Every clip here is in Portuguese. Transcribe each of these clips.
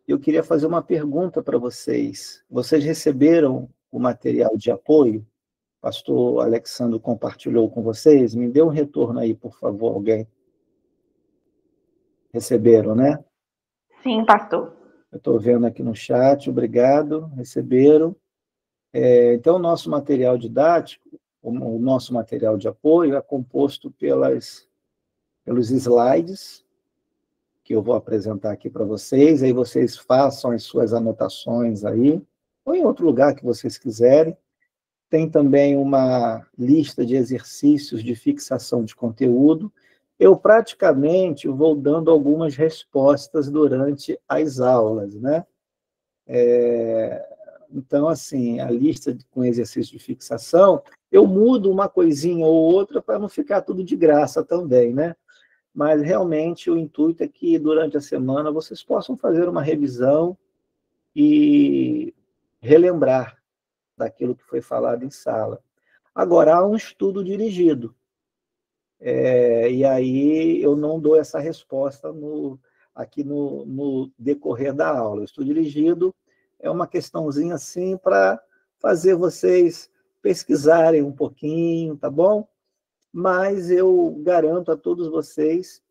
Eu queria fazer uma pergunta para vocês. Vocês receberam o material de apoio? Pastor Alexandre compartilhou com vocês? Me dê um retorno aí, por favor, alguém. Receberam, né? Sim, pastor. Eu estou vendo aqui no chat, obrigado, receberam. Então, o nosso material didático, o nosso material de apoio é composto pelos slides, que eu vou apresentar aqui para vocês, aí vocês façam as suas anotações aí, ou em outro lugar que vocês quiserem. Tem também uma lista de exercícios de fixação de conteúdo. Eu praticamente vou dando algumas respostas durante as aulas, né? Então, assim, a lista com exercício de fixação, eu mudo uma coisinha ou outra para não ficar tudo de graça também, né? Mas, realmente, o intuito é que, durante a semana, vocês possam fazer uma revisão e relembrar daquilo que foi falado em sala. Agora, há um estudo dirigido, e aí eu não dou essa resposta aqui no decorrer da aula. O estudo dirigido é uma questãozinha assim para fazer vocês pesquisarem um pouquinho, tá bom? Mas eu garanto a todos vocês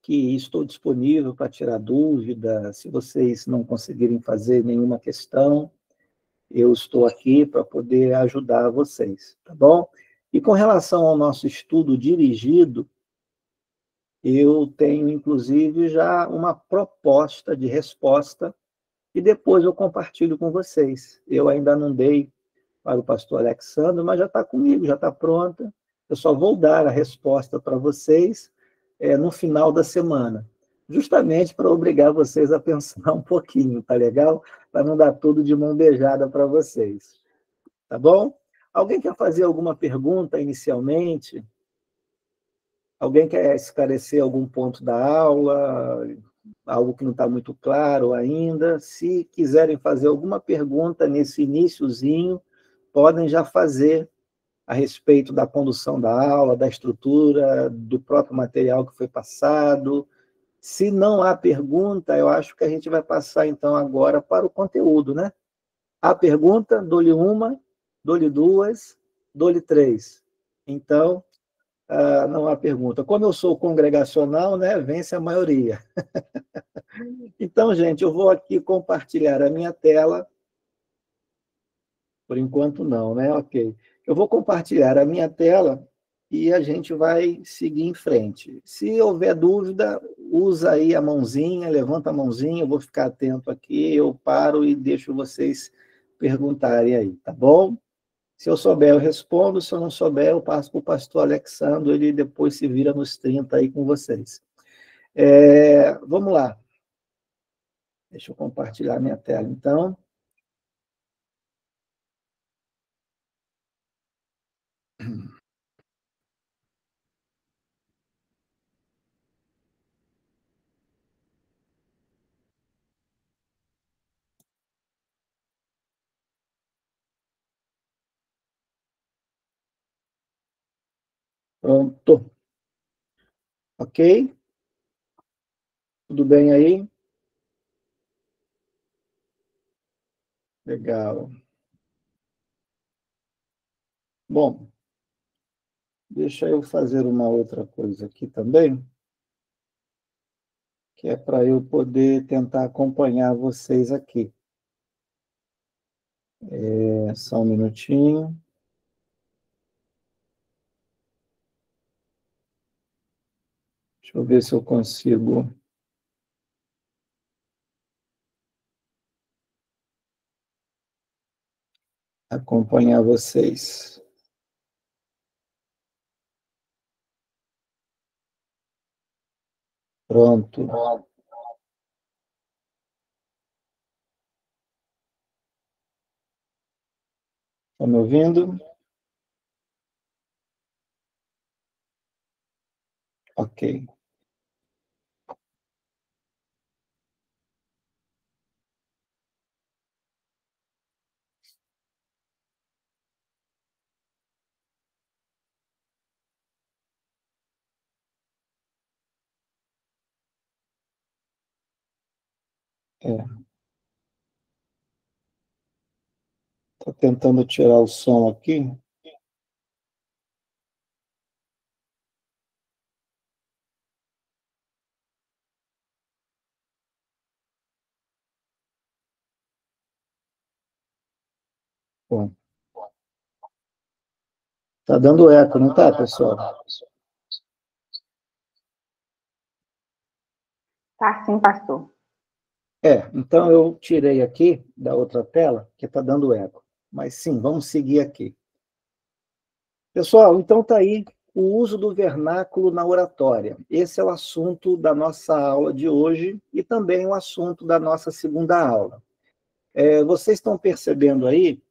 que estou disponível para tirar dúvida, se vocês não conseguirem fazer nenhuma questão, eu estou aqui para poder ajudar vocês, tá bom? E com relação ao nosso estudo dirigido, eu tenho, inclusive, já uma proposta de resposta e depois eu compartilho com vocês. Eu ainda não dei para o pastor Alexandre, mas já está comigo, já está pronta. Eu só vou dar a resposta para vocês no final da semana, justamente para obrigar vocês a pensar um pouquinho, tá legal? Para não dar tudo de mão beijada para vocês. Tá bom? Alguém quer fazer alguma pergunta inicialmente? Alguém quer esclarecer algum ponto da aula? Algo que não está muito claro ainda? Se quiserem fazer alguma pergunta nesse iniciozinho, podem já fazer a respeito da condução da aula, da estrutura, do próprio material que foi passado. Se não há pergunta, eu acho que a gente vai passar, então, agora para o conteúdo, né? Há pergunta? Dou-lhe uma, dou-lhe duas, dou-lhe três. Então, não há pergunta. Como eu sou congregacional, né, vence a maioria. Então, gente, eu vou aqui compartilhar a minha tela. Por enquanto, não, né? Ok. Eu vou compartilhar a minha tela e a gente vai seguir em frente. Se houver dúvida, usa aí a mãozinha, levanta a mãozinha, eu vou ficar atento aqui, eu paro e deixo vocês perguntarem aí, tá bom? Se eu souber, eu respondo. Se eu não souber, eu passo para o pastor Alexandre, ele depois se vira nos 30 aí com vocês. Vamos lá. Deixa eu compartilhar minha tela, então. Pronto. Ok? Tudo bem aí? Legal. Bom, deixa eu fazer uma outra coisa aqui também, que é para eu poder tentar acompanhar vocês aqui. Só um minutinho. Deixa eu ver se eu consigo acompanhar vocês. Pronto. Está me ouvindo? Ok. Estou tentando tirar o som aqui. Bom, tá dando eco, não tá, pessoal? Tá sim, pastor. Então eu tirei aqui da outra tela, que está dando eco. Mas sim, vamos seguir aqui. Pessoal, então está aí o uso do vernáculo na oratória. Esse é o assunto da nossa aula de hoje e também o assunto da nossa segunda aula. Vocês estão percebendo aí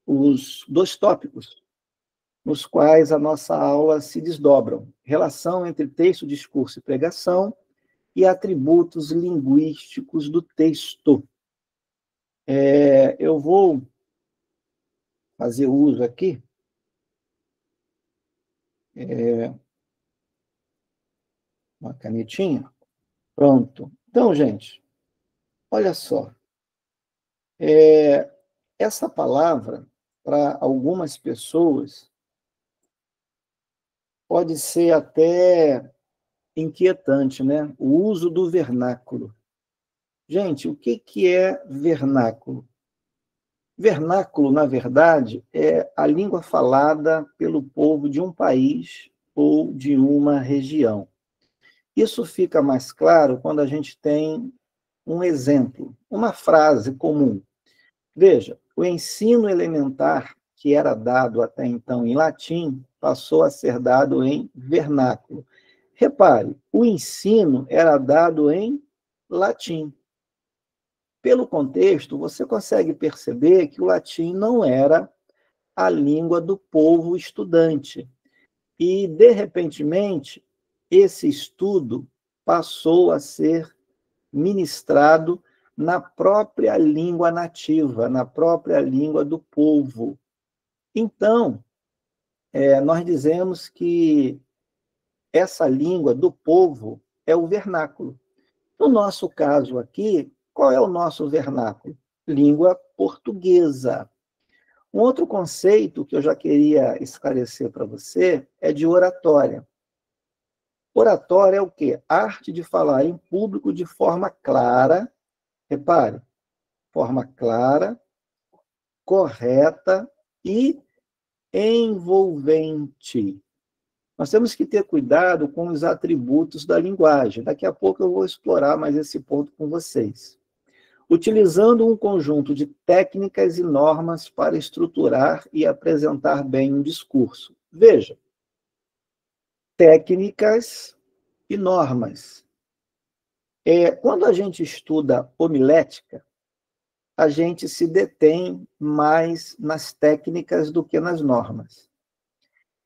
os dois tópicos nos quais a nossa aula se desdobram: relação entre texto, discurso e pregação e atributos linguísticos do texto. Eu vou fazer uso aqui uma canetinha. Pronto. Então, gente, olha só. Essa palavra, para algumas pessoas, pode ser até inquietante, né? O uso do vernáculo. Gente, o que é vernáculo? Vernáculo, na verdade, é a língua falada pelo povo de um país ou de uma região. Isso fica mais claro quando a gente tem um exemplo, uma frase comum. Veja, o ensino elementar, que era dado até então em latim, passou a ser dado em vernáculo. Repare, o ensino era dado em latim. Pelo contexto, você consegue perceber que o latim não era a língua do povo estudante. E, de repentemente, esse estudo passou a ser ministrado na própria língua nativa, na própria língua do povo. Então, nós dizemos que essa língua do povo é o vernáculo. No nosso caso aqui, qual é o nosso vernáculo? Língua portuguesa. Um outro conceito que eu já queria esclarecer para você é de oratória. Oratória é o quê? Arte de falar em público de forma clara, repare, forma clara, correta e envolvente. Nós temos que ter cuidado com os atributos da linguagem. Daqui a pouco eu vou explorar mais esse ponto com vocês. Utilizando um conjunto de técnicas e normas para estruturar e apresentar bem um discurso. Veja, técnicas e normas. Quando a gente estuda homilética, a gente se detém mais nas técnicas do que nas normas.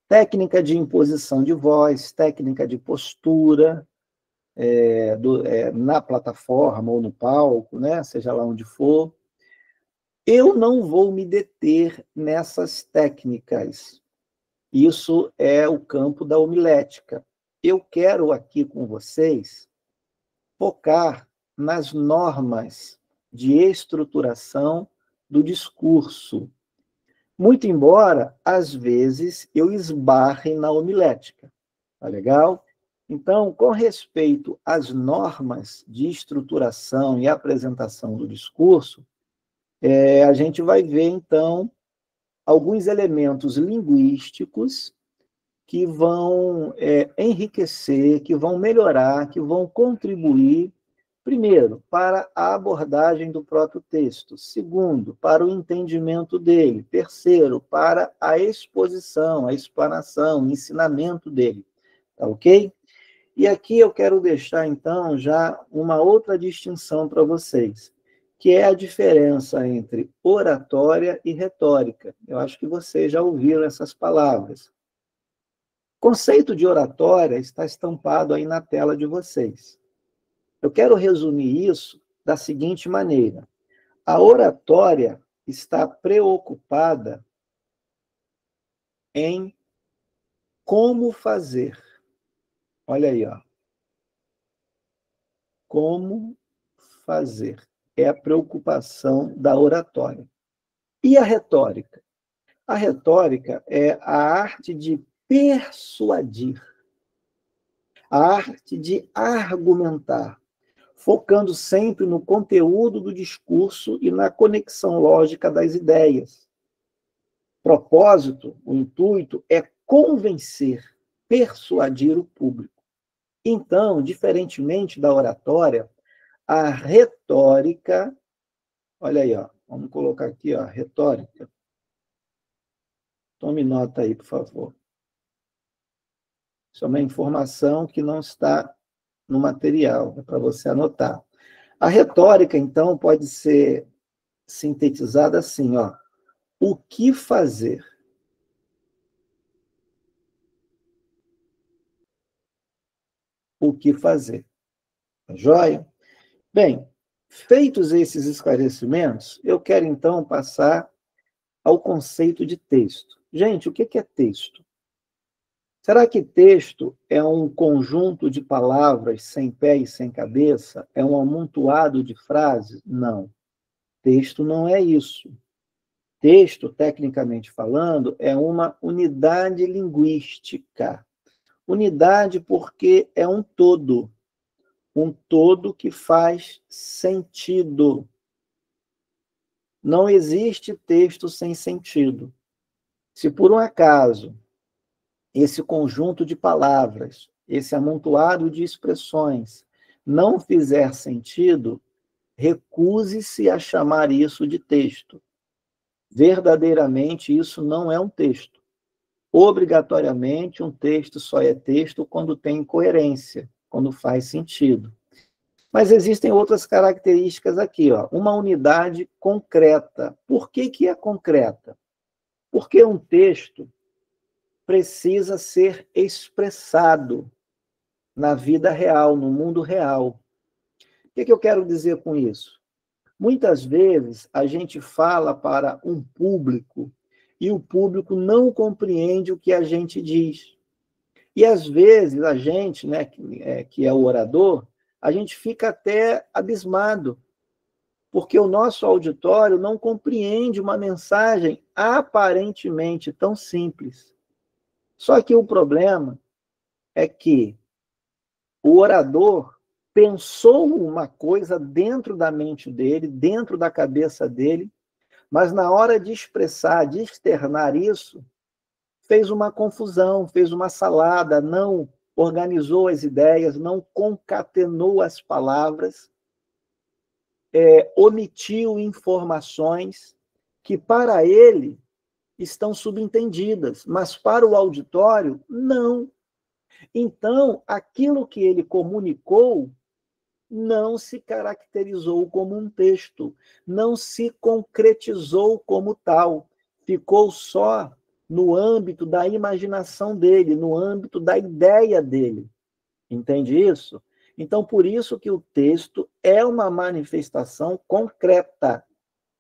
Técnica de imposição de voz, técnica de postura, na plataforma ou no palco, né? Seja lá onde for. Eu não vou me deter nessas técnicas. Isso é o campo da homilética. Eu quero aqui com vocês focar nas normas de estruturação do discurso. Muito embora, às vezes, eu esbarre na homilética. Tá legal? Então, com respeito às normas de estruturação e apresentação do discurso, a gente vai ver, então, alguns elementos linguísticos que vão enriquecer, que vão melhorar, que vão contribuir, primeiro, para a abordagem do próprio texto, segundo, para o entendimento dele, terceiro, para a exposição, a explanação, o ensinamento dele. Tá ok? E aqui eu quero deixar, então, já uma outra distinção para vocês, que é a diferença entre oratória e retórica. Eu acho que vocês já ouviram essas palavras. O conceito de oratória está estampado aí na tela de vocês. Eu quero resumir isso da seguinte maneira: a oratória está preocupada em como fazer. Olha aí, ó. Como fazer. É a preocupação da oratória. E a retórica? A retórica é a arte de persuadir, a arte de argumentar, focando sempre no conteúdo do discurso e na conexão lógica das ideias. Propósito, o intuito é convencer, persuadir o público. Então, diferentemente da oratória, a retórica, olha aí, ó, vamos colocar aqui, ó, retórica. Tome nota aí, por favor. Isso é uma informação que não está no material, é para você anotar. A retórica, então, pode ser sintetizada assim, ó. O que fazer? O que fazer? Tá joia? Bem, feitos esses esclarecimentos, eu quero, então, passar ao conceito de texto. Gente, o que é texto? Será que texto é um conjunto de palavras sem pé e sem cabeça? É um amontoado de frases? Não. Texto não é isso. Texto, tecnicamente falando, é uma unidade linguística. Unidade porque é um todo que faz sentido. Não existe texto sem sentido. Se por um acaso esse conjunto de palavras, esse amontoado de expressões não fizer sentido, recuse-se a chamar isso de texto. Verdadeiramente, isso não é um texto. Obrigatoriamente, um texto só é texto quando tem coerência, quando faz sentido. Mas existem outras características aqui, ó. Uma unidade concreta. Por que é concreta? Porque um texto precisa ser expressado na vida real, no mundo real. O que eu quero dizer com isso? Muitas vezes a gente fala para um público e o público não compreende o que a gente diz. E às vezes a gente, né, que é o orador, a gente fica até abismado, porque o nosso auditório não compreende uma mensagem aparentemente tão simples. Só que o problema é que o orador pensou uma coisa dentro da mente dele, dentro da cabeça dele, mas na hora de expressar, de externar isso, fez uma confusão, fez uma salada, não organizou as ideias, não concatenou as palavras, omitiu informações que para ele estão subentendidas, mas para o auditório, não. Então, aquilo que ele comunicou não se caracterizou como um texto, não se concretizou como tal, ficou só no âmbito da imaginação dele, no âmbito da ideia dele. Entende isso? Então, por isso que o texto é uma manifestação concreta,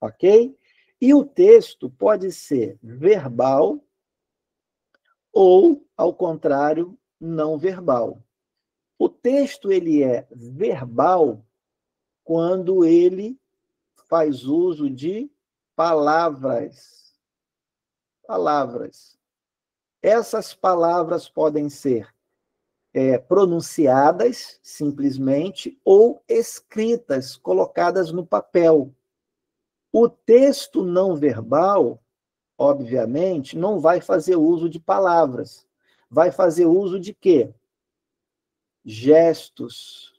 ok? E o texto pode ser verbal ou, ao contrário, não verbal. O texto ele é verbal quando ele faz uso de palavras. Palavras. Essas palavras podem ser pronunciadas simplesmente ou escritas, colocadas no papel. O texto não verbal, obviamente, não vai fazer uso de palavras. Vai fazer uso de quê? Gestos,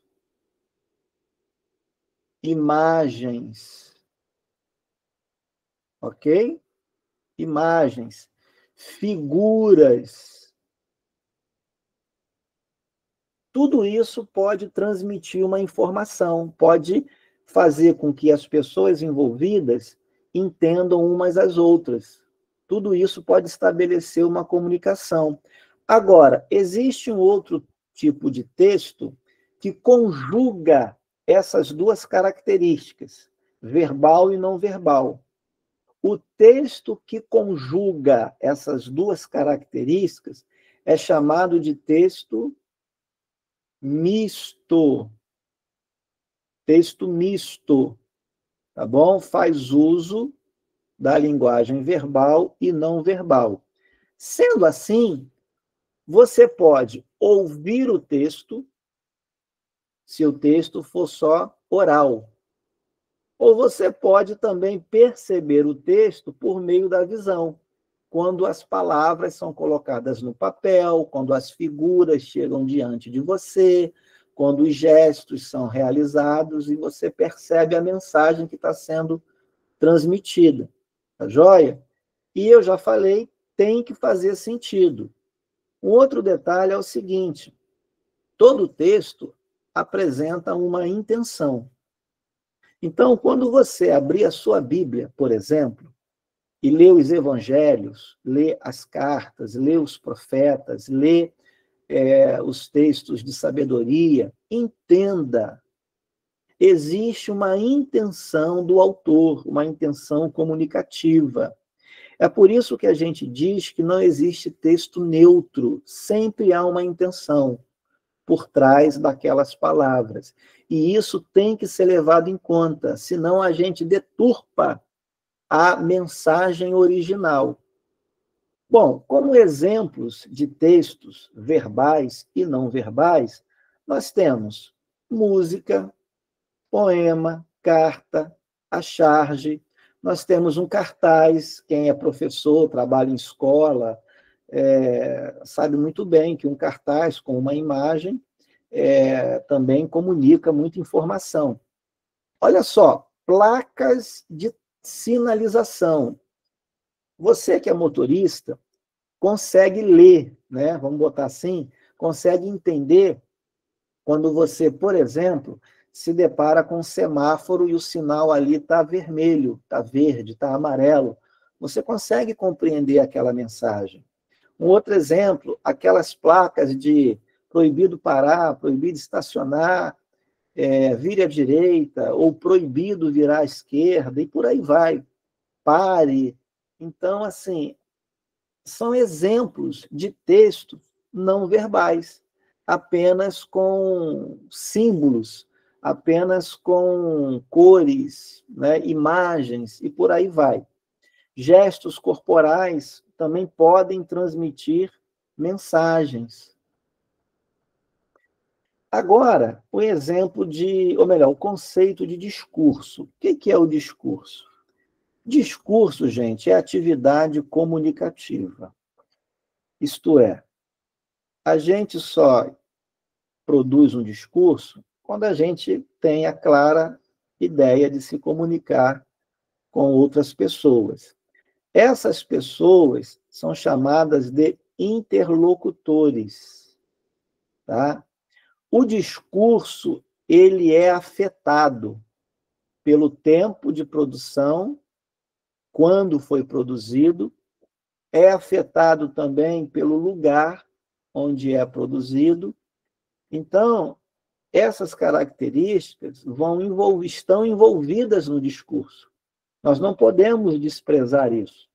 imagens, ok? Imagens, figuras. Tudo isso pode transmitir uma informação, pode fazer com que as pessoas envolvidas entendam umas às outras. Tudo isso pode estabelecer uma comunicação. Agora, existe um outro tipo de texto que conjuga essas duas características, verbal e não verbal. O texto que conjuga essas duas características é chamado de texto misto. texto misto, tá bom? Faz uso da linguagem verbal e não verbal. Sendo assim, você pode ouvir o texto, se o texto for só oral, ou você pode também perceber o texto por meio da visão, quando as palavras são colocadas no papel, quando as figuras chegam diante de você, quando os gestos são realizados e você percebe a mensagem que está sendo transmitida. Tá joia? E eu já falei, tem que fazer sentido. Um outro detalhe é o seguinte: todo texto apresenta uma intenção. Então, quando você abrir a sua Bíblia, por exemplo, e lê os evangelhos, lê as cartas, lê os profetas, lê os textos de sabedoria, entenda, existe uma intenção do autor, uma intenção comunicativa. É por isso que a gente diz que não existe texto neutro, sempre há uma intenção por trás daquelas palavras. E isso tem que ser levado em conta, senão a gente deturpa a mensagem original. Bom, como exemplos de textos verbais e não verbais, nós temos música, poema, carta, a charge. Nós temos um cartaz, quem é professor, trabalha em escola, sabe muito bem que um cartaz com uma imagem também comunica muita informação. Olha só, placas de sinalização. Você que é motorista consegue ler, né? Vamos botar assim, consegue entender quando você, por exemplo, se depara com um semáforo e o sinal ali está vermelho, está verde, está amarelo. Você consegue compreender aquela mensagem. Um outro exemplo, aquelas placas de proibido parar, proibido estacionar, vire à direita, ou proibido virar à esquerda, e por aí vai. Pare. Então, assim, são exemplos de textos não verbais, apenas com símbolos, apenas com cores, né, imagens, e por aí vai. Gestos corporais também podem transmitir mensagens. Agora, o exemplo ou melhor, o conceito de discurso. O que é o discurso? Discurso, gente, é atividade comunicativa. Isto é, a gente só produz um discurso quando a gente tem a clara ideia de se comunicar com outras pessoas. Essas pessoas são chamadas de interlocutores, tá? O discurso, ele é afetado pelo tempo de produção, quando foi produzido, é afetado também pelo lugar onde é produzido. Então, essas características estão envolvidas no discurso. Nós não podemos desprezar isso.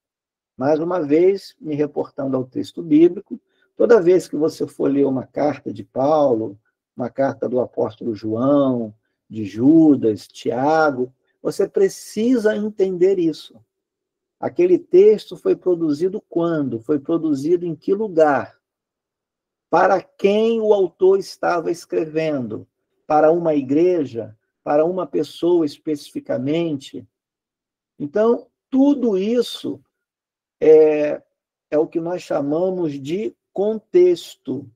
Mais uma vez, me reportando ao texto bíblico, toda vez que você for ler uma carta de Paulo, uma carta do apóstolo João, de Judas, Tiago, você precisa entender isso. Aquele texto foi produzido quando? Foi produzido em que lugar? Para quem o autor estava escrevendo? Para uma igreja? Para uma pessoa especificamente? Então, tudo isso é o que nós chamamos de contexto.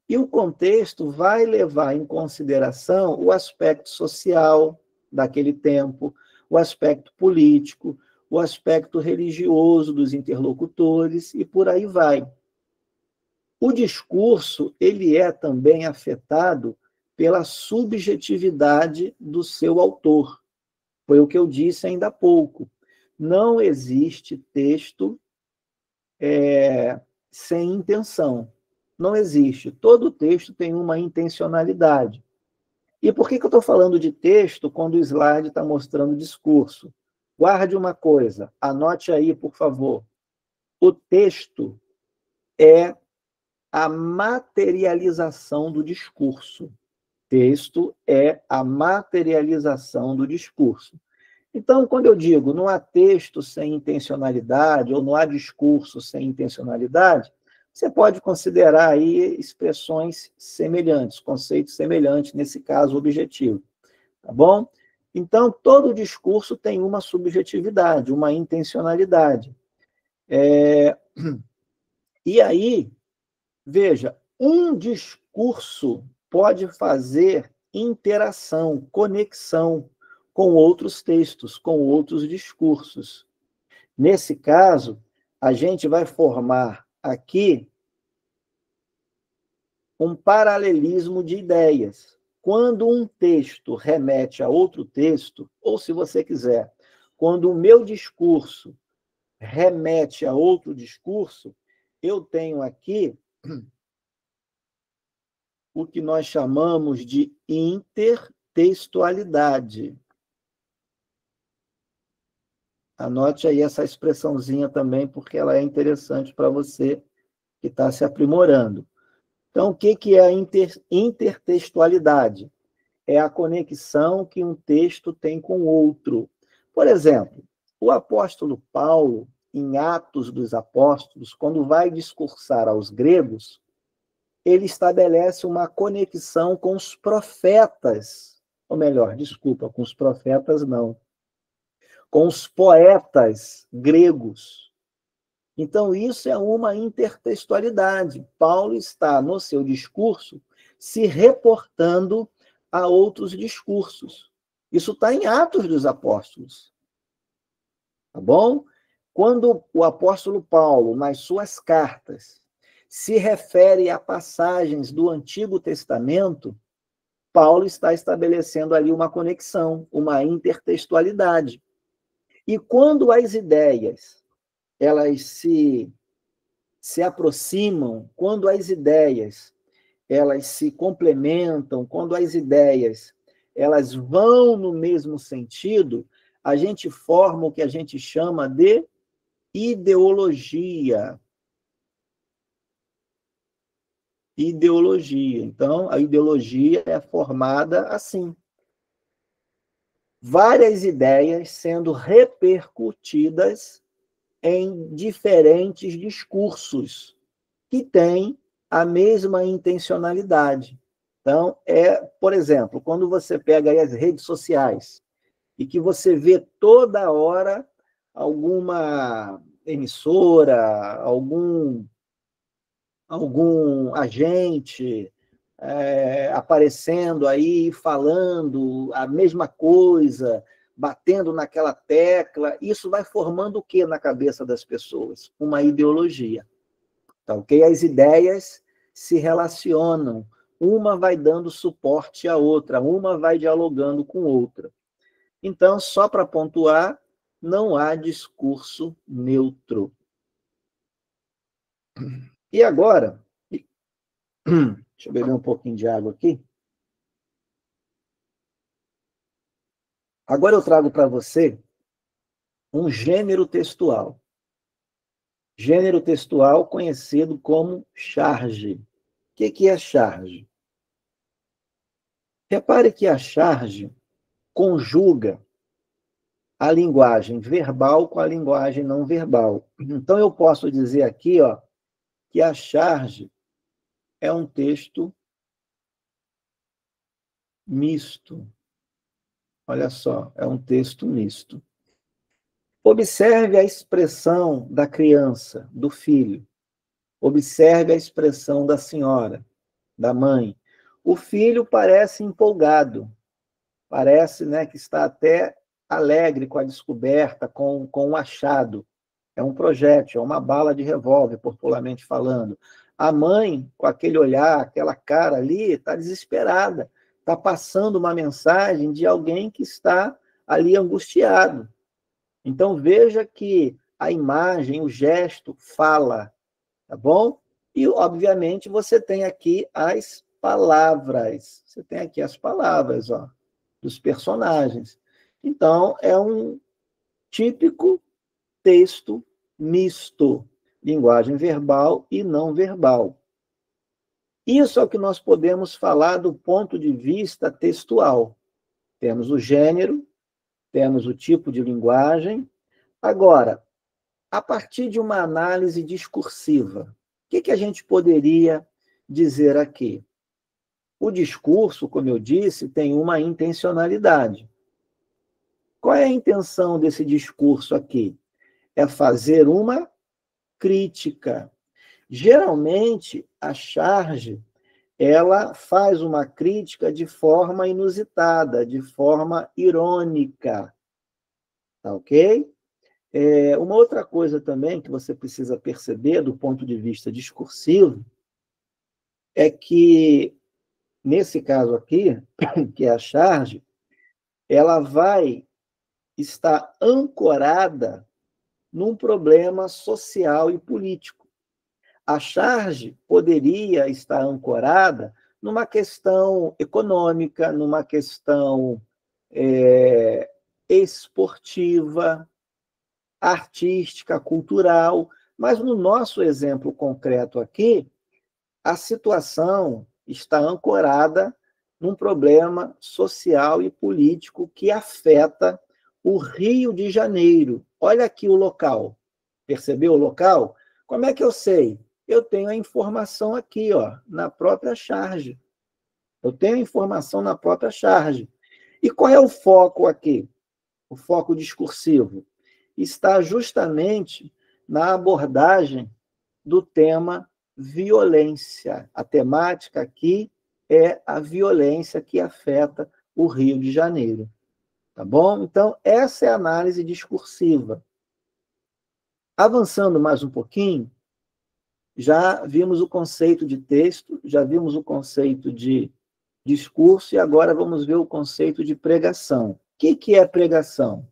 E o contexto vai levar em consideração o aspecto social daquele tempo, o aspecto político, o aspecto religioso dos interlocutores e por aí vai. O discurso, ele é também afetado pela subjetividade do seu autor. Foi o que eu disse ainda há pouco. Não existe texto sem intenção. Não existe. Todo texto tem uma intencionalidade. E por que eu estou falando de texto quando o slide está mostrando discurso? Guarde uma coisa, anote aí, por favor. O texto é a materialização do discurso. Texto é a materialização do discurso. Então, quando eu digo não há texto sem intencionalidade, ou não há discurso sem intencionalidade, você pode considerar aí expressões semelhantes, conceitos semelhantes, nesse caso, objetivo. Tá bom? Então, todo discurso tem uma subjetividade, uma intencionalidade. E aí, veja, um discurso pode fazer interação, conexão com outros textos, com outros discursos. Nesse caso, a gente vai formar aqui um paralelismo de ideias. Quando um texto remete a outro texto, ou se você quiser, quando o meu discurso remete a outro discurso, eu tenho aqui o que nós chamamos de intertextualidade. Anote aí essa expressãozinha também, porque ela é interessante para você que está se aprimorando. Então, o que é a intertextualidade? É a conexão que um texto tem com o outro. Por exemplo, o apóstolo Paulo, em Atos dos Apóstolos, quando vai discursar aos gregos, ele estabelece uma conexão com os profetas, ou melhor, desculpa, com os profetas não, com os poetas gregos. Então, isso é uma intertextualidade. Paulo está, no seu discurso, se reportando a outros discursos. Isso está em Atos dos Apóstolos. Tá bom? Quando o apóstolo Paulo, nas suas cartas, se refere a passagens do Antigo Testamento, Paulo está estabelecendo ali uma conexão, uma intertextualidade. E quando as ideias elas se aproximam, quando as ideias elas se complementam, quando as ideias elas vão no mesmo sentido, a gente forma o que a gente chama de ideologia. Ideologia. Então, a ideologia é formada assim. Várias ideias sendo repercutidas em diferentes discursos que têm a mesma intencionalidade. Então, por exemplo, quando você pega aí as redes sociais e que você vê toda hora alguma emissora, algum agente aparecendo aí, falando a mesma coisa, batendo naquela tecla, isso vai formando o que na cabeça das pessoas? Uma ideologia. Tá, ok? As ideias se relacionam, uma vai dando suporte à outra, uma vai dialogando com outra. Então, só para pontuar, não há discurso neutro. E agora, deixa eu beber um pouquinho de água aqui. Agora eu trago para você um gênero textual. Gênero textual conhecido como charge. O que é charge? Repare que a charge conjuga a linguagem verbal com a linguagem não verbal. Então, eu posso dizer aqui, que a charge é um texto misto. Olha só, é um texto misto. Observe a expressão da criança, do filho. Observe a expressão da senhora, da mãe. O filho parece empolgado, parece, né, que está até alegre com a descoberta, com o achado. É um projétil, é uma bala de revólver, popularmente falando. A mãe, com aquele olhar, aquela cara ali, está desesperada, está passando uma mensagem de alguém que está ali angustiado. Então, veja que a imagem, o gesto, fala, tá bom? E, obviamente, você tem aqui as palavras. Você tem aqui as palavras, dos personagens. Então, é um típico texto misto, linguagem verbal e não verbal. Isso é o que nós podemos falar do ponto de vista textual. Temos o gênero, temos o tipo de linguagem. Agora, a partir de uma análise discursiva, o que a gente poderia dizer aqui? O discurso, como eu disse, tem uma intencionalidade. Qual é a intenção desse discurso aqui? É fazer uma crítica. Geralmente, a charge, ela faz uma crítica de forma inusitada, de forma irônica, tá ok? Uma outra coisa também que você precisa perceber do ponto de vista discursivo é que, nesse caso aqui, que é a charge, ela vai estar ancorada num problema social e político. A charge poderia estar ancorada numa questão econômica, numa questão esportiva, artística, cultural, mas no nosso exemplo concreto aqui, a situação está ancorada num problema social e político que afeta o Rio de Janeiro. Olha aqui o local. Percebeu o local? Como é que eu sei? Eu tenho a informação aqui, ó, na própria charge. Eu tenho a informação na própria charge. E qual é o foco aqui? O foco discursivo está justamente na abordagem do tema violência. A temática aqui é a violência que afeta o Rio de Janeiro. Tá bom? Então, essa é a análise discursiva. Avançando mais um pouquinho, já vimos o conceito de texto, já vimos o conceito de discurso e agora vamos ver o conceito de pregação. O que é pregação?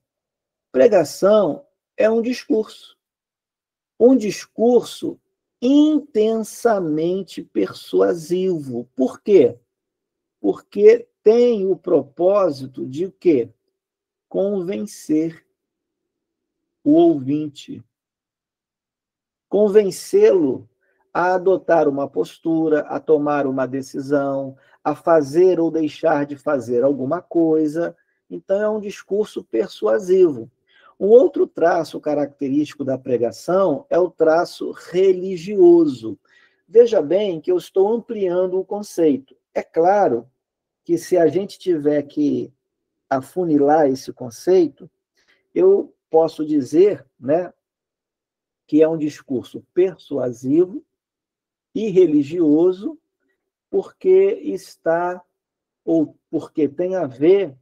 Pregação é um discurso intensamente persuasivo. Por quê? Porque tem o propósito de o quê? Convencer o ouvinte. Convencê-lo a adotar uma postura, a tomar uma decisão, a fazer ou deixar de fazer alguma coisa. Então, é um discurso persuasivo. Um outro traço característico da pregação é o traço religioso. Veja bem que eu estou ampliando o conceito. É claro que se a gente tiver que afunilar esse conceito, eu posso dizer, né, que é um discurso persuasivo e religioso, porque está ou porque tem a ver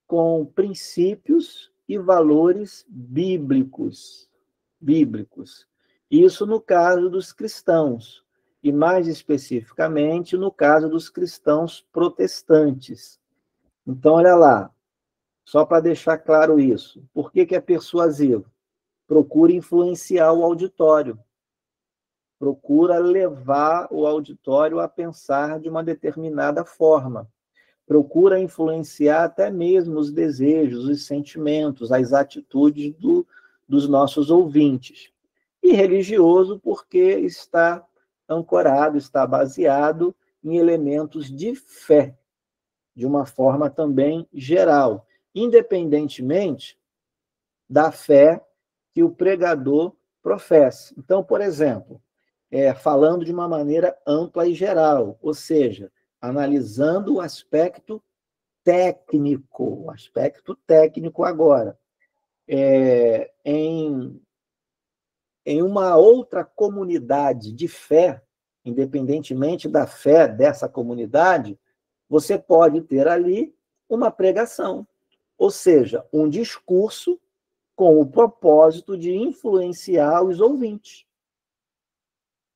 com princípios e valores bíblicos. Isso no caso dos cristãos, e mais especificamente no caso dos cristãos protestantes. Então, olha lá, só para deixar claro isso. Por que é persuasivo? Procura influenciar o auditório. Procura levar o auditório a pensar de uma determinada forma. Procura influenciar até mesmo os desejos, os sentimentos, as atitudes dos nossos ouvintes. E religioso, porque está ancorado, está baseado em elementos de fé, de uma forma também geral, independentemente da fé que o pregador professa. Então, por exemplo, falando de uma maneira ampla e geral, ou seja, analisando o aspecto técnico agora. Em uma outra comunidade de fé, independentemente da fé dessa comunidade, você pode ter ali uma pregação, ou seja, um discurso com o propósito de influenciar os ouvintes.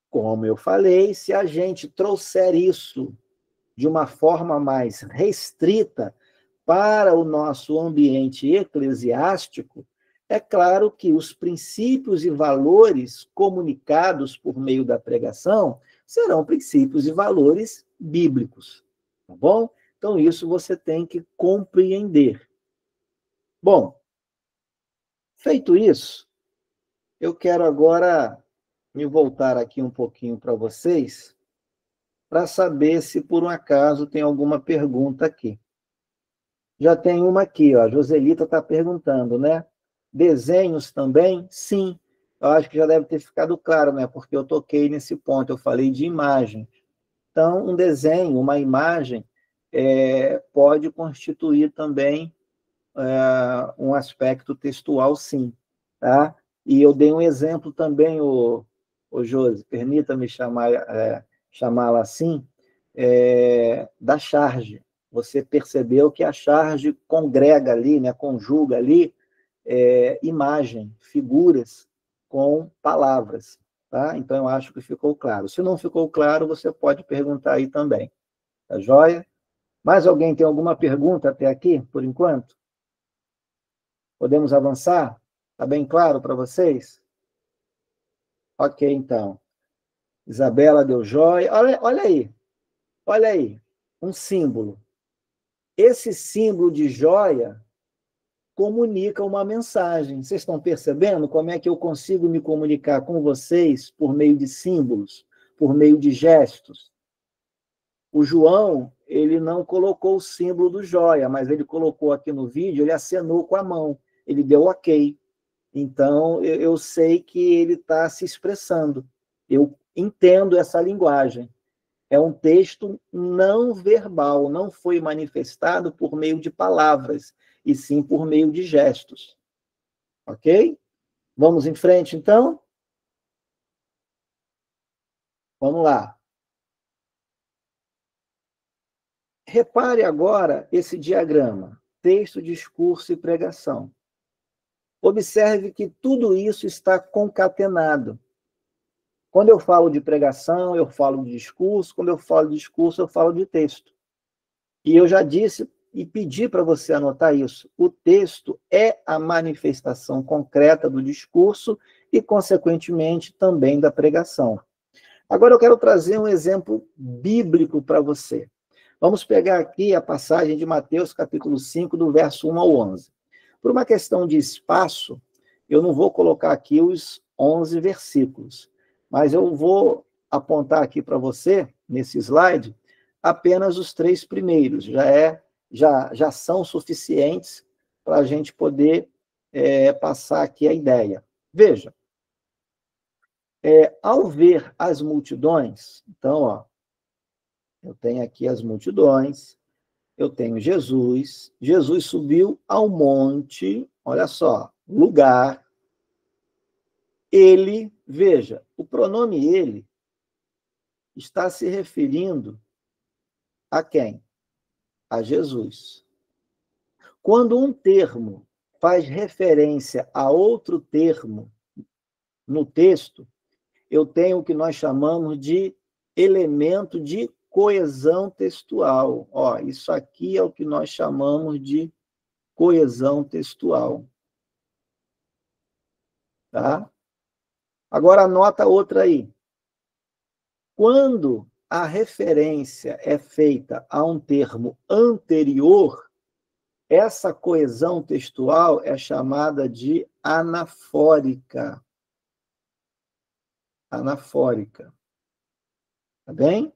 Como eu falei, se a gente trouxer isso de uma forma mais restrita para o nosso ambiente eclesiástico, é claro que os princípios e valores comunicados por meio da pregação serão princípios e valores bíblicos, tá bom? Então, isso você tem que compreender. Bom, feito isso, eu quero agora me voltar aqui um pouquinho para vocês para saber se, por um acaso, tem alguma pergunta aqui. Já tem uma aqui, ó. A Joselita está perguntando, né? Desenhos também? Sim. Eu acho que já deve ter ficado claro, né? Porque eu toquei nesse ponto, eu falei de imagem. Então, um desenho, uma imagem, pode constituir também um aspecto textual, sim. Tá? E eu dei um exemplo também, o Josi, permita-me chamá-la assim, da charge. Você percebeu que a charge congrega ali, né, conjuga ali imagem, figuras com palavras. Tá? Então, eu acho que ficou claro. Se não ficou claro, você pode perguntar aí também. Tá joia? Mais alguém tem alguma pergunta até aqui, por enquanto? Podemos avançar? Está bem claro para vocês? Ok, então. Isabela deu joia. Olha aí. Olha aí. Um símbolo. Esse símbolo de joia comunica uma mensagem. Vocês estão percebendo como é que eu consigo me comunicar com vocês por meio de símbolos, por meio de gestos? O João, ele não colocou o símbolo do joia, mas ele colocou aqui no vídeo, ele acenou com a mão, ele deu ok. Então, eu sei que ele está se expressando. Eu entendo essa linguagem. É um texto não verbal, não foi manifestado por meio de palavras, e sim por meio de gestos. Ok? Vamos em frente, então? Vamos lá. Repare agora esse diagrama: texto, discurso e pregação. Observe que tudo isso está concatenado. Quando eu falo de pregação, eu falo de discurso. Quando eu falo de discurso, eu falo de texto. E eu já disse e pedi para você anotar isso. O texto é a manifestação concreta do discurso e, consequentemente, também da pregação. Agora eu quero trazer um exemplo bíblico para você. Vamos pegar aqui a passagem de Mateus, capítulo 5, do verso 1 ao 11. Por uma questão de espaço, eu não vou colocar aqui os 11 versículos, mas eu vou apontar aqui para você, nesse slide, apenas os 3 primeiros. Já são suficientes para a gente poder passar aqui a ideia. Veja, ao ver as multidões, então, ó, eu tenho aqui as multidões, eu tenho Jesus, Jesus subiu ao monte, olha só, lugar, ele, veja, o pronome ele está se referindo a quem? A Jesus. Quando um termo faz referência a outro termo no texto, eu tenho o que nós chamamos de elemento de coesão textual. Ó, isso aqui é o que nós chamamos de coesão textual. Tá? Agora anota outra aí. Quando a referência é feita a um termo anterior, essa coesão textual é chamada de anafórica. Anafórica. Tá bem?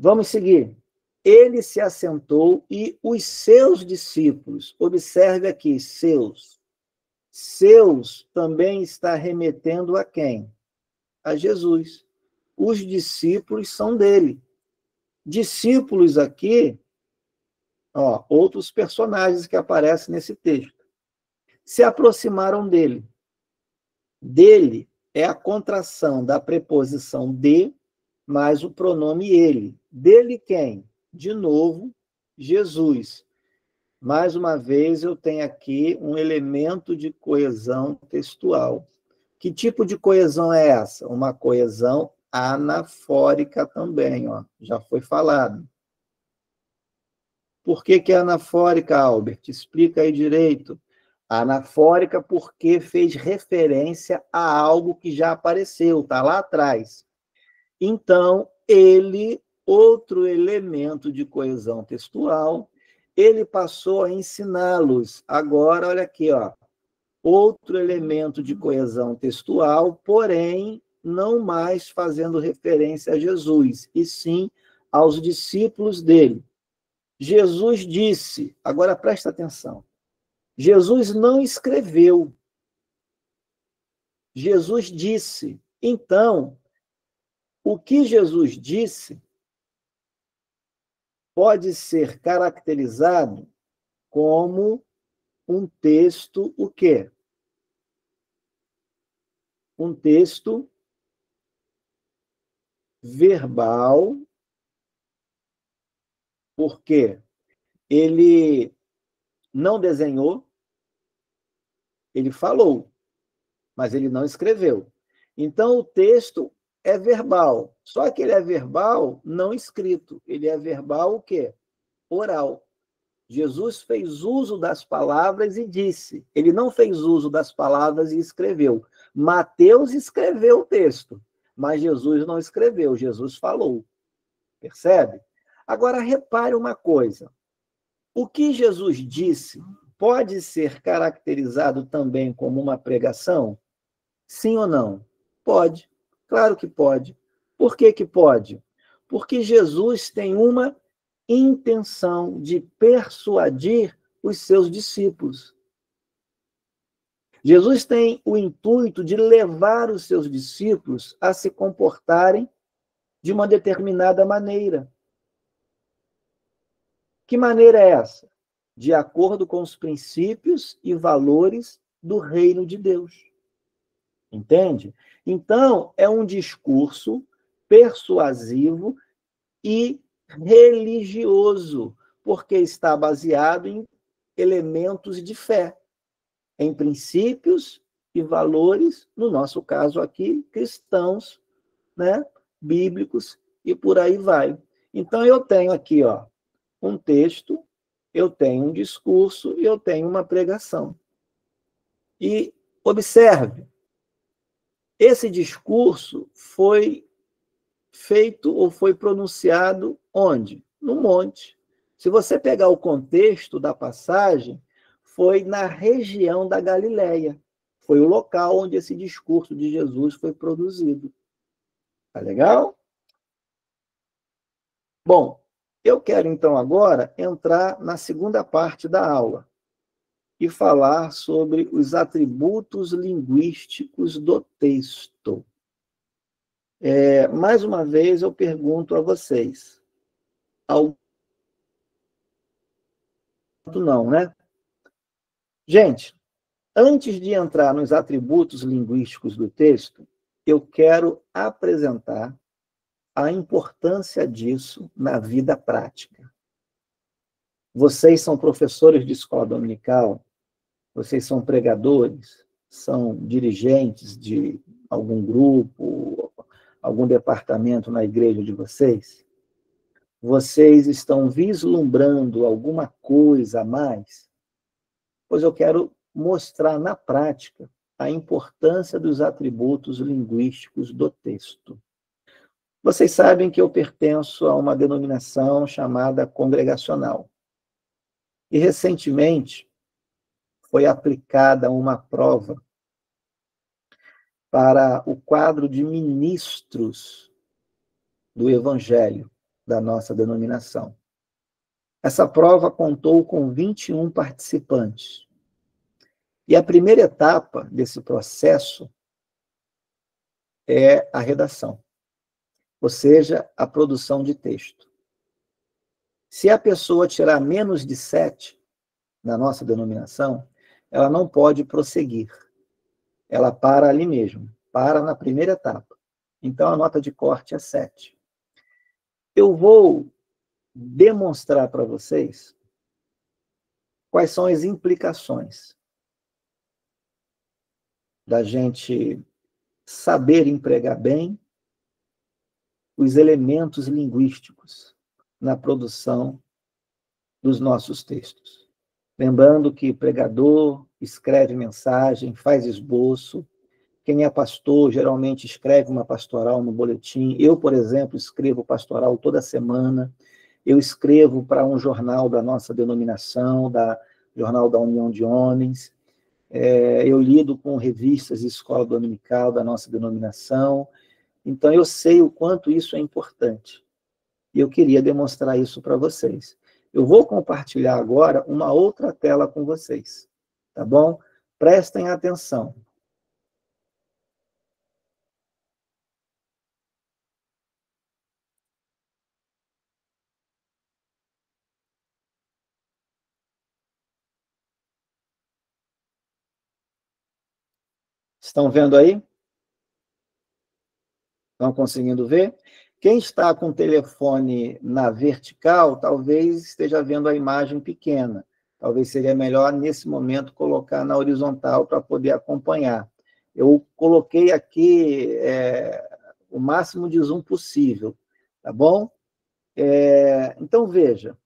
Vamos seguir. Ele se assentou e os seus discípulos, observe aqui, seus também está remetendo a quem? A Jesus. Os discípulos são dele. Discípulos aqui, ó, outros personagens que aparecem nesse texto, se aproximaram dele. Dele é a contração da preposição de, mais o pronome ele. Dele quem? De novo, Jesus. Mais uma vez, eu tenho aqui um elemento de coesão textual. Que tipo de coesão é essa? Uma coesão anafórica também, ó, já foi falado. Por que é anafórica, Albert? Explica aí direito. Anafórica porque fez referência a algo que já apareceu, está lá atrás. Então, ele, outro elemento de coesão textual, ele passou a ensiná-los. Agora, olha aqui, ó, outro elemento de coesão textual, porém, não mais fazendo referência a Jesus, e sim aos discípulos dele. Jesus disse, agora presta atenção, Jesus não escreveu, Jesus disse. Então, o que Jesus disse pode ser caracterizado como um texto, o quê? Um texto verbal, porque ele não desenhou, ele falou, mas ele não escreveu. Então, o texto é verbal, só que ele é verbal não escrito, ele é verbal o quê? Oral. Jesus fez uso das palavras e disse, ele não fez uso das palavras e escreveu. Mateus escreveu o texto, mas Jesus não escreveu, Jesus falou. Percebe? Agora, repare uma coisa. O que Jesus disse pode ser caracterizado também como uma pregação? Sim ou não? Pode. Claro que pode. Por que que pode? Porque Jesus tem uma intenção de persuadir os seus discípulos. Jesus tem o intuito de levar os seus discípulos a se comportarem de uma determinada maneira. Que maneira é essa? De acordo com os princípios e valores do reino de Deus. Entende? Então, é um discurso persuasivo e religioso, porque está baseado em elementos de fé, em princípios e valores, no nosso caso aqui, cristãos, né, bíblicos, e por aí vai. Então, eu tenho aqui, ó, um texto, eu tenho um discurso e eu tenho uma pregação. E observe, esse discurso foi feito ou foi pronunciado onde? No monte. Se você pegar o contexto da passagem, foi na região da Galileia. Foi o local onde esse discurso de Jesus foi produzido. Tá legal? Bom, eu quero então agora entrar na segunda parte da aula e falar sobre os atributos linguísticos do texto. Mais uma vez eu pergunto a vocês, não, né? Gente, antes de entrar nos atributos linguísticos do texto, eu quero apresentar a importância disso na vida prática. Vocês são professores de escola dominical, vocês são pregadores, são dirigentes de algum grupo, algum departamento na igreja de vocês? Vocês estão vislumbrando alguma coisa a mais? Pois eu quero mostrar na prática a importância dos atributos linguísticos do texto. Vocês sabem que eu pertenço a uma denominação chamada congregacional. E recentemente foi aplicada uma prova para o quadro de ministros do Evangelho da nossa denominação. Essa prova contou com 21 participantes. E a primeira etapa desse processo é a redação, ou seja, a produção de texto. Se a pessoa tirar menos de 7 na nossa denominação, ela não pode prosseguir. Ela para ali mesmo, para na primeira etapa. Então, a nota de corte é 7. Eu vou demonstrar para vocês quais são as implicações da gente saber empregar bem os elementos linguísticos na produção dos nossos textos. Lembrando que pregador escreve mensagem, faz esboço. Quem é pastor geralmente escreve uma pastoral no boletim. Eu, por exemplo, escrevo pastoral toda semana. Eu escrevo para um jornal da nossa denominação, Jornal da União de Homens. Eu lido com revistas de escola dominical da nossa denominação, então eu sei o quanto isso é importante. E eu queria demonstrar isso para vocês. Eu vou compartilhar agora uma outra tela com vocês, tá bom? Prestem atenção. Estão vendo aí? Estão conseguindo ver? Quem está com o telefone na vertical, talvez esteja vendo a imagem pequena. Talvez seria melhor, nesse momento, colocar na horizontal para poder acompanhar. Eu coloquei aqui o máximo de zoom possível, tá bom? Então, veja,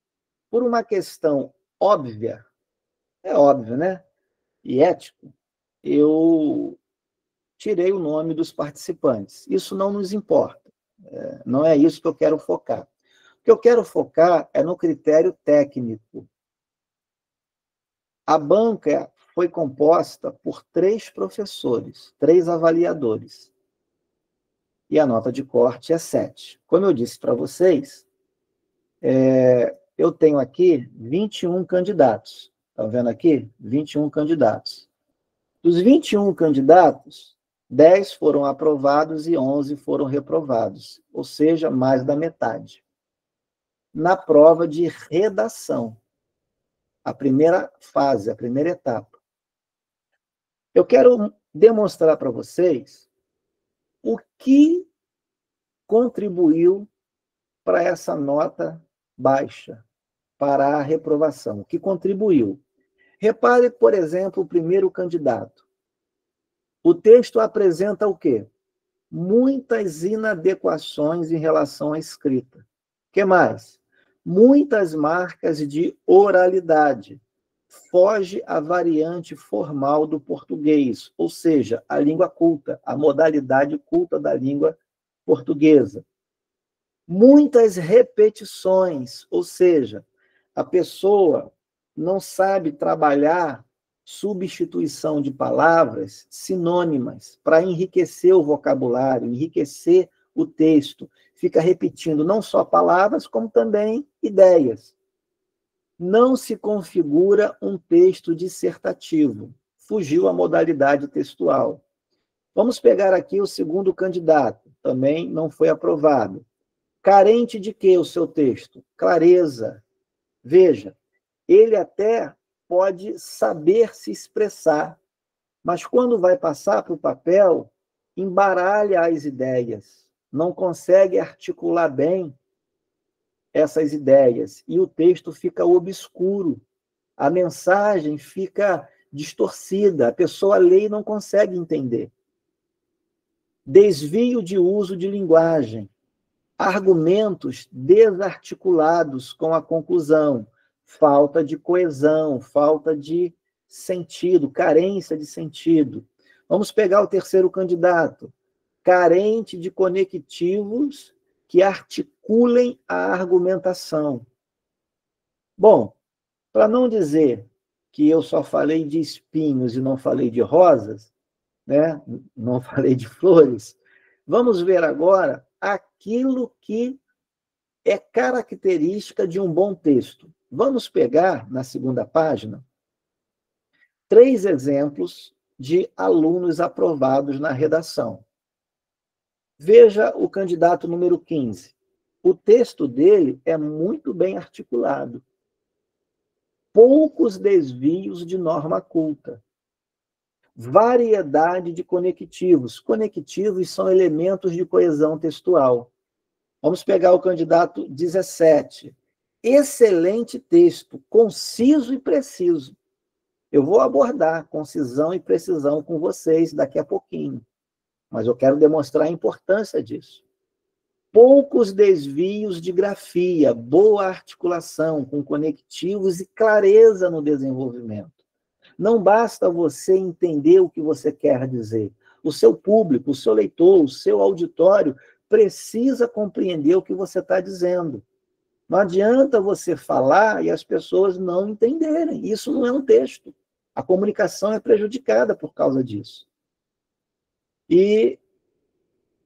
por uma questão óbvia, é óbvio, né? E ético, eu tirei o nome dos participantes. Isso não nos importa. Não é isso que eu quero focar. O que eu quero focar é no critério técnico. A banca foi composta por 3 professores, 3 avaliadores. E a nota de corte é 7. Como eu disse para vocês, eu tenho aqui 21 candidatos. Estão vendo aqui? 21 candidatos. Dos 21 candidatos, 10 foram aprovados e 11 foram reprovados, ou seja, mais da metade. Na prova de redação, a primeira fase, a primeira etapa. Eu quero demonstrar para vocês o que contribuiu para essa nota baixa, para a reprovação, o que contribuiu. Repare, por exemplo, o primeiro candidato. O texto apresenta o quê? Muitas inadequações em relação à escrita. O que mais? Muitas marcas de oralidade. Foge à variante formal do português, ou seja, a língua culta, a modalidade culta da língua portuguesa. Muitas repetições, ou seja, a pessoa não sabe trabalhar substituição de palavras sinônimas para enriquecer o vocabulário, enriquecer o texto. Fica repetindo não só palavras, como também ideias. Não se configura um texto dissertativo. Fugiu a modalidade textual. Vamos pegar aqui o segundo candidato. Também não foi aprovado. Carente de quê o seu texto? Clareza. Veja, ele até pode saber se expressar, mas quando vai passar para o papel, embaralha as ideias, não consegue articular bem essas ideias, e o texto fica obscuro, a mensagem fica distorcida, a pessoa lê e não consegue entender. Desvio de uso de linguagem, argumentos desarticulados com a conclusão, falta de coesão, falta de sentido, carência de sentido. Vamos pegar o terceiro candidato, carente de conectivos que articulem a argumentação. Bom, para não dizer que eu só falei de espinhos e não falei de rosas, né? Não falei de flores, vamos ver agora aquilo que é característica de um bom texto. Vamos pegar, na segunda página, 3 exemplos de alunos aprovados na redação. Veja o candidato número 15. O texto dele é muito bem articulado. Poucos desvios de norma culta. Variedade de conectivos. Conectivos são elementos de coesão textual. Vamos pegar o candidato 17. Excelente texto, conciso e preciso. Eu vou abordar concisão e precisão com vocês daqui a pouquinho, mas eu quero demonstrar a importância disso. Poucos desvios de grafia, boa articulação com conectivos e clareza no desenvolvimento. Não basta você entender o que você quer dizer. O seu público, o seu leitor, o seu auditório precisa compreender o que você está dizendo. Não adianta você falar e as pessoas não entenderem. Isso não é um texto. A comunicação é prejudicada por causa disso. E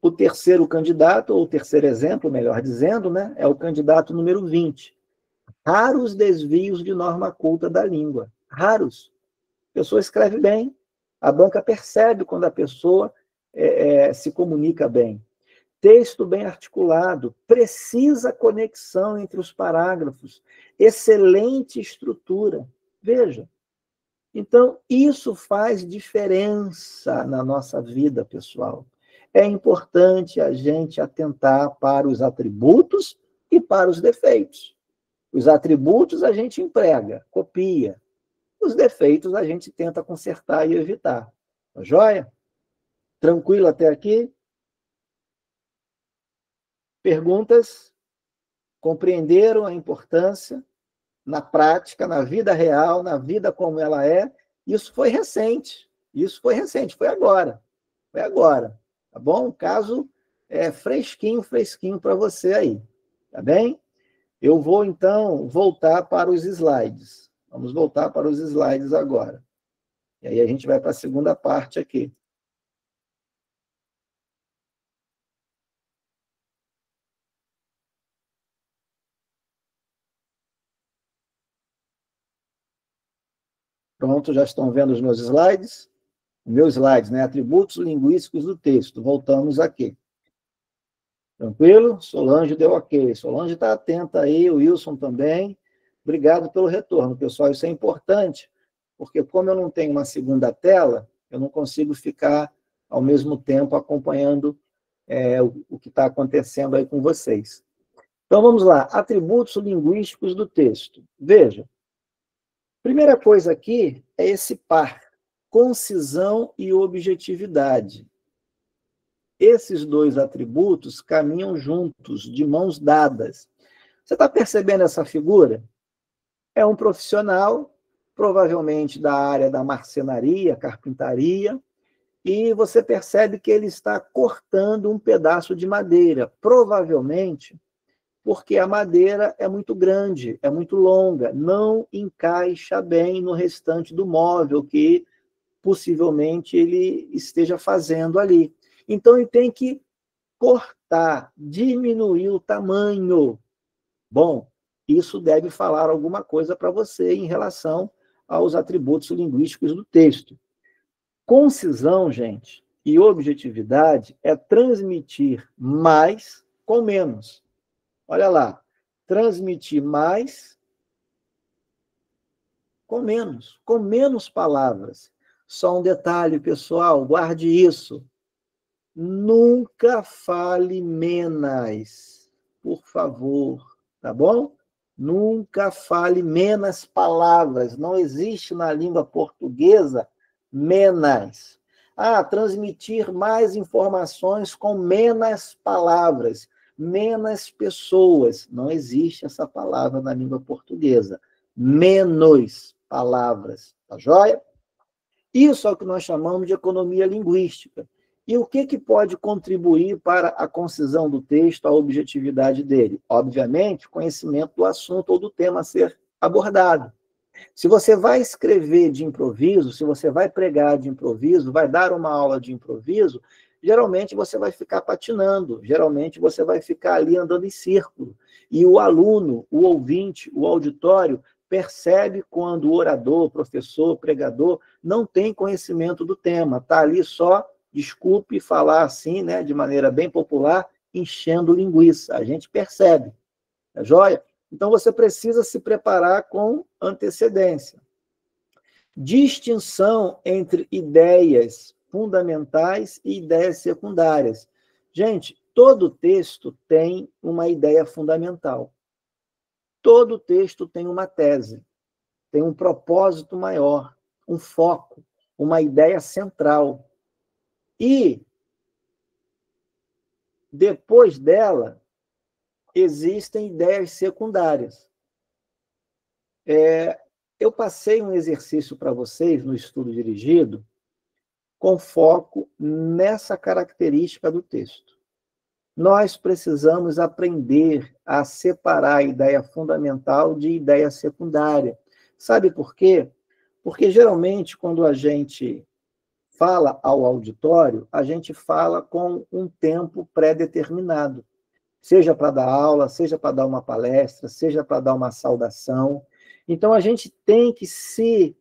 o terceiro candidato, ou o terceiro exemplo, melhor dizendo, né, é o candidato número 20. Raros desvios de norma culta da língua. Raros. A pessoa escreve bem, a banca percebe quando a pessoa se comunica bem. Texto bem articulado, precisa conexão entre os parágrafos, excelente estrutura. Veja. Então, isso faz diferença na nossa vida pessoal. É importante a gente atentar para os atributos e para os defeitos. Os atributos a gente emprega, copia. Os defeitos a gente tenta consertar e evitar. Tá joia? Tranquilo até aqui? Perguntas? Compreenderam a importância na prática, na vida real, na vida como ela é? Isso foi recente. Foi agora. Foi agora. Tá bom? Um caso fresquinho para você aí. Tá bem? Eu vou, então, voltar para os slides. Vamos voltar para os slides agora. E aí a gente vai para a segunda parte aqui. Pronto, já estão vendo os meus slides? Meus slides, né? Atributos linguísticos do texto. Voltamos aqui. Tranquilo? Solange deu ok. Solange está atenta aí, o Wilson também. Obrigado pelo retorno, pessoal. Isso é importante, porque como eu não tenho uma segunda tela, eu não consigo ficar ao mesmo tempo acompanhando o que está acontecendo aí com vocês. Então, vamos lá. Atributos linguísticos do texto. Veja. Primeira coisa aqui é esse par, concisão e objetividade. Esses dois atributos caminham juntos, de mãos dadas. Você está percebendo essa figura? É um profissional, provavelmente da área da marcenaria, carpintaria, e você percebe que ele está cortando um pedaço de madeira, provavelmente porque a madeira é muito grande, é muito longa, não encaixa bem no restante do móvel que possivelmente ele esteja fazendo ali. Então, ele tem que cortar, diminuir o tamanho. Bom, isso deve falar alguma coisa para você em relação aos atributos linguísticos do texto. Concisão, gente, e objetividade é transmitir mais com menos. Olha lá, transmitir mais com menos palavras. Só um detalhe, pessoal, guarde isso. Nunca fale menos, por favor, tá bom? Nunca fale menos palavras. Não existe na língua portuguesa menos. Transmitir mais informações com menos palavras, menos pessoas. Não existe essa palavra na língua portuguesa. Menos palavras, tá joia? Isso é o que nós chamamos de economia linguística. E o que pode contribuir para a concisão do texto, a objetividade dele? Obviamente, conhecimento do assunto ou do tema a ser abordado. Se você vai escrever de improviso, se você vai pregar de improviso, vai dar uma aula de improviso, geralmente você vai ficar patinando, geralmente você vai ficar ali andando em círculo. E o aluno, o ouvinte, o auditório, percebe quando o orador, o professor, o pregador, não tem conhecimento do tema, está ali só, desculpe falar assim, né, de maneira bem popular, enchendo linguiça. A gente percebe, tá joia? Então, você precisa se preparar com antecedência. Distinção entre ideias fundamentais e ideias secundárias. Gente, todo texto tem uma ideia fundamental. Todo texto tem uma tese, tem um propósito maior, um foco, uma ideia central. E, depois dela, existem ideias secundárias. Eu passei um exercício para vocês no estudo dirigido com foco nessa característica do texto. Nós precisamos aprender a separar a ideia fundamental de ideia secundária. Sabe por quê? Porque, geralmente, quando a gente fala ao auditório, a gente fala com um tempo pré-determinado. Seja para dar aula, seja para dar uma palestra, seja para dar uma saudação. Então, a gente tem que se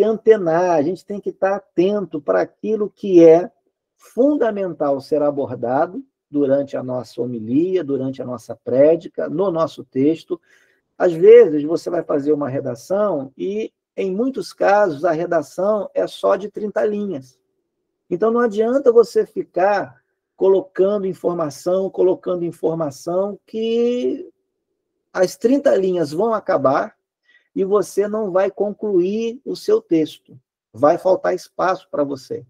antenar, a gente tem que estar atento para aquilo que é fundamental ser abordado durante a nossa homilia, durante a nossa prédica, no nosso texto. Às vezes, você vai fazer uma redação e, em muitos casos, a redação é só de 30 linhas. Então, não adianta você ficar colocando informação, que as 30 linhas vão acabar e você não vai concluir o seu texto. Vai faltar espaço para você.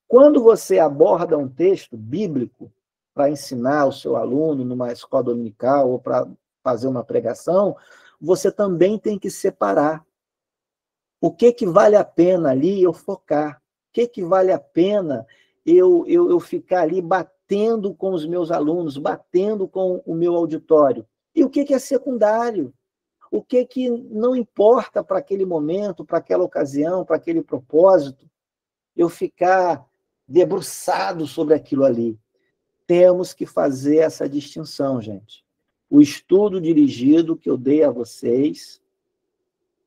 Quando você aborda um texto bíblico para ensinar o seu aluno numa escola dominical ou para fazer uma pregação, você também tem que separar. O que vale a pena ali eu focar? O que vale a pena eu ficar ali batendo com os meus alunos, batendo com o meu auditório? E o que é secundário? O que não importa para aquele momento, para aquela ocasião, para aquele propósito? Eu ficar debruçado sobre aquilo ali. Temos que fazer essa distinção, gente. O estudo dirigido que eu dei a vocês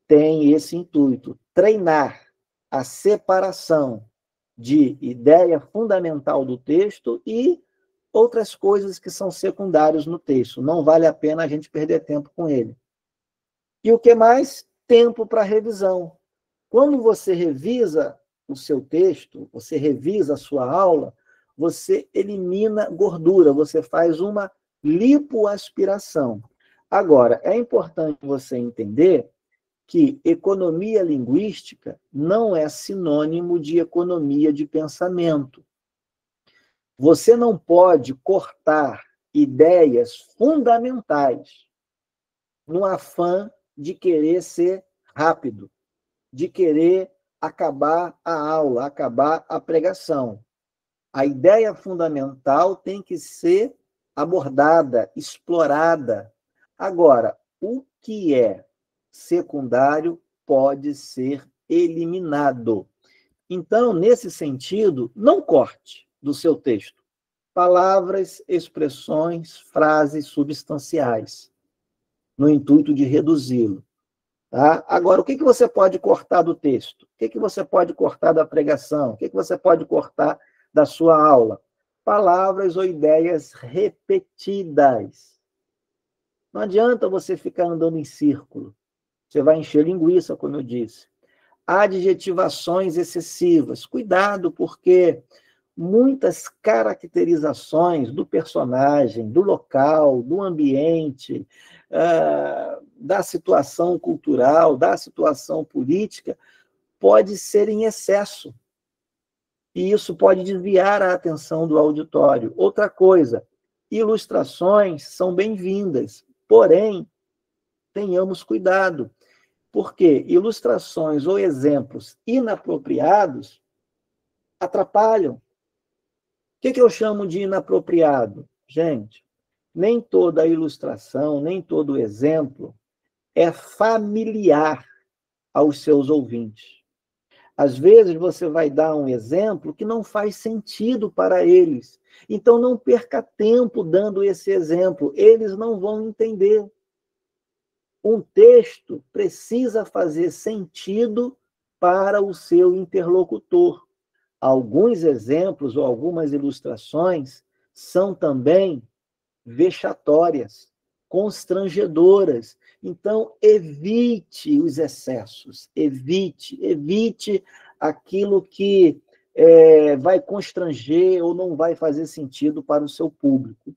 tem esse intuito, treinar a separação de ideia fundamental do texto e outras coisas que são secundárias no texto. Não vale a pena a gente perder tempo com ele. E o que mais? Tempo para revisão. Quando você revisa o seu texto, você revisa a sua aula, você elimina gordura, você faz uma lipoaspiração. Agora, é importante você entender que economia linguística não é sinônimo de economia de pensamento. Você não pode cortar ideias fundamentais no afã de querer ser rápido, de querer acabar a aula, acabar a pregação. A ideia fundamental tem que ser abordada, explorada. Agora, o que é secundário pode ser eliminado. Então, nesse sentido, não corte do seu texto palavras, expressões, frases substanciais, no intuito de reduzi-lo. Tá? Agora, o que você pode cortar do texto? O que você pode cortar da pregação? O que você pode cortar da sua aula? Palavras ou ideias repetidas. Não adianta você ficar andando em círculo. Você vai encher linguiça, como eu disse. Adjetivações excessivas. Cuidado, porque muitas caracterizações do personagem, do local, do ambiente, da situação cultural, da situação política, pode ser em excesso. E isso pode desviar a atenção do auditório. Outra coisa, ilustrações são bem-vindas, porém, tenhamos cuidado, porque ilustrações ou exemplos inapropriados atrapalham. O que eu chamo de inapropriado? Gente, nem toda ilustração, nem todo exemplo é familiar aos seus ouvintes. Às vezes você vai dar um exemplo que não faz sentido para eles. Então não perca tempo dando esse exemplo, eles não vão entender. Um texto precisa fazer sentido para o seu interlocutor. Alguns exemplos ou algumas ilustrações são também vexatórias, constrangedoras. Então, evite os excessos, evite aquilo que vai constranger ou não vai fazer sentido para o seu público.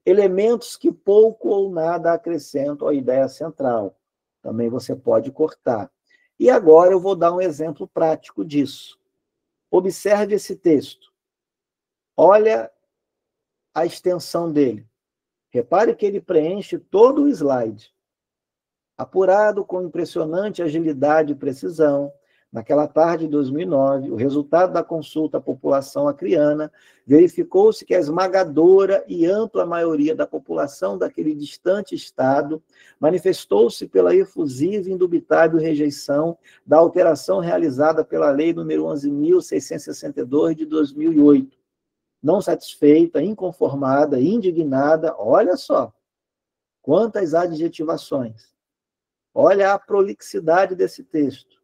Elementos que pouco ou nada acrescentam à ideia central. Também você pode cortar. E agora eu vou dar um exemplo prático disso. Observe esse texto. Olha a extensão dele. Repare que ele preenche todo o slide. Apurado com impressionante agilidade e precisão, Naquela tarde de 2009, o resultado da consulta à população acreana verificou-se que a esmagadora e ampla maioria da população daquele distante estado manifestou-se pela efusiva e indubitável rejeição da alteração realizada pela Lei nº 11.662 de 2008. Não satisfeita, inconformada, indignada, olha só, quantas adjetivações. Olha a prolixidade desse texto.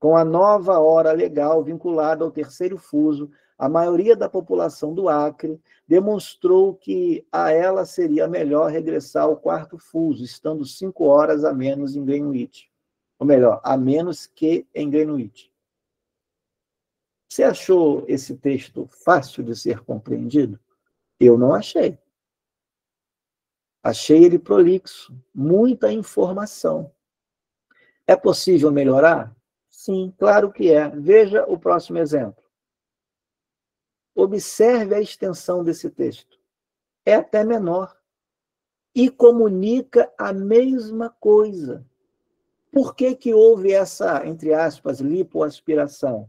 Com a nova hora legal vinculada ao terceiro fuso, a maioria da população do Acre demonstrou que a ela seria melhor regressar ao quarto fuso, estando 5 horas a menos em Greenwich. Ou melhor, a menos que em Greenwich. Você achou esse texto fácil de ser compreendido? Eu não achei. Achei ele prolixo, muita informação. É possível melhorar? Sim, claro que é. Veja o próximo exemplo. Observe a extensão desse texto. É até menor. E comunica a mesma coisa. Por que que houve essa, entre aspas, lipoaspiração?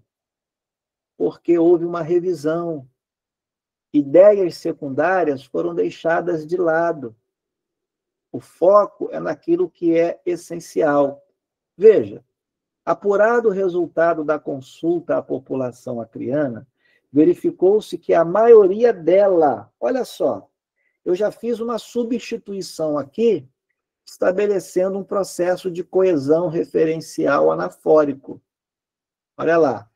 Porque houve uma revisão. Ideias secundárias foram deixadas de lado. O foco é naquilo que é essencial. Veja, apurado o resultado da consulta à população acreana, verificou-se que a maioria dela, olha só, eu já fiz uma substituição aqui, estabelecendo um processo de coesão referencial anafórico. Olha lá.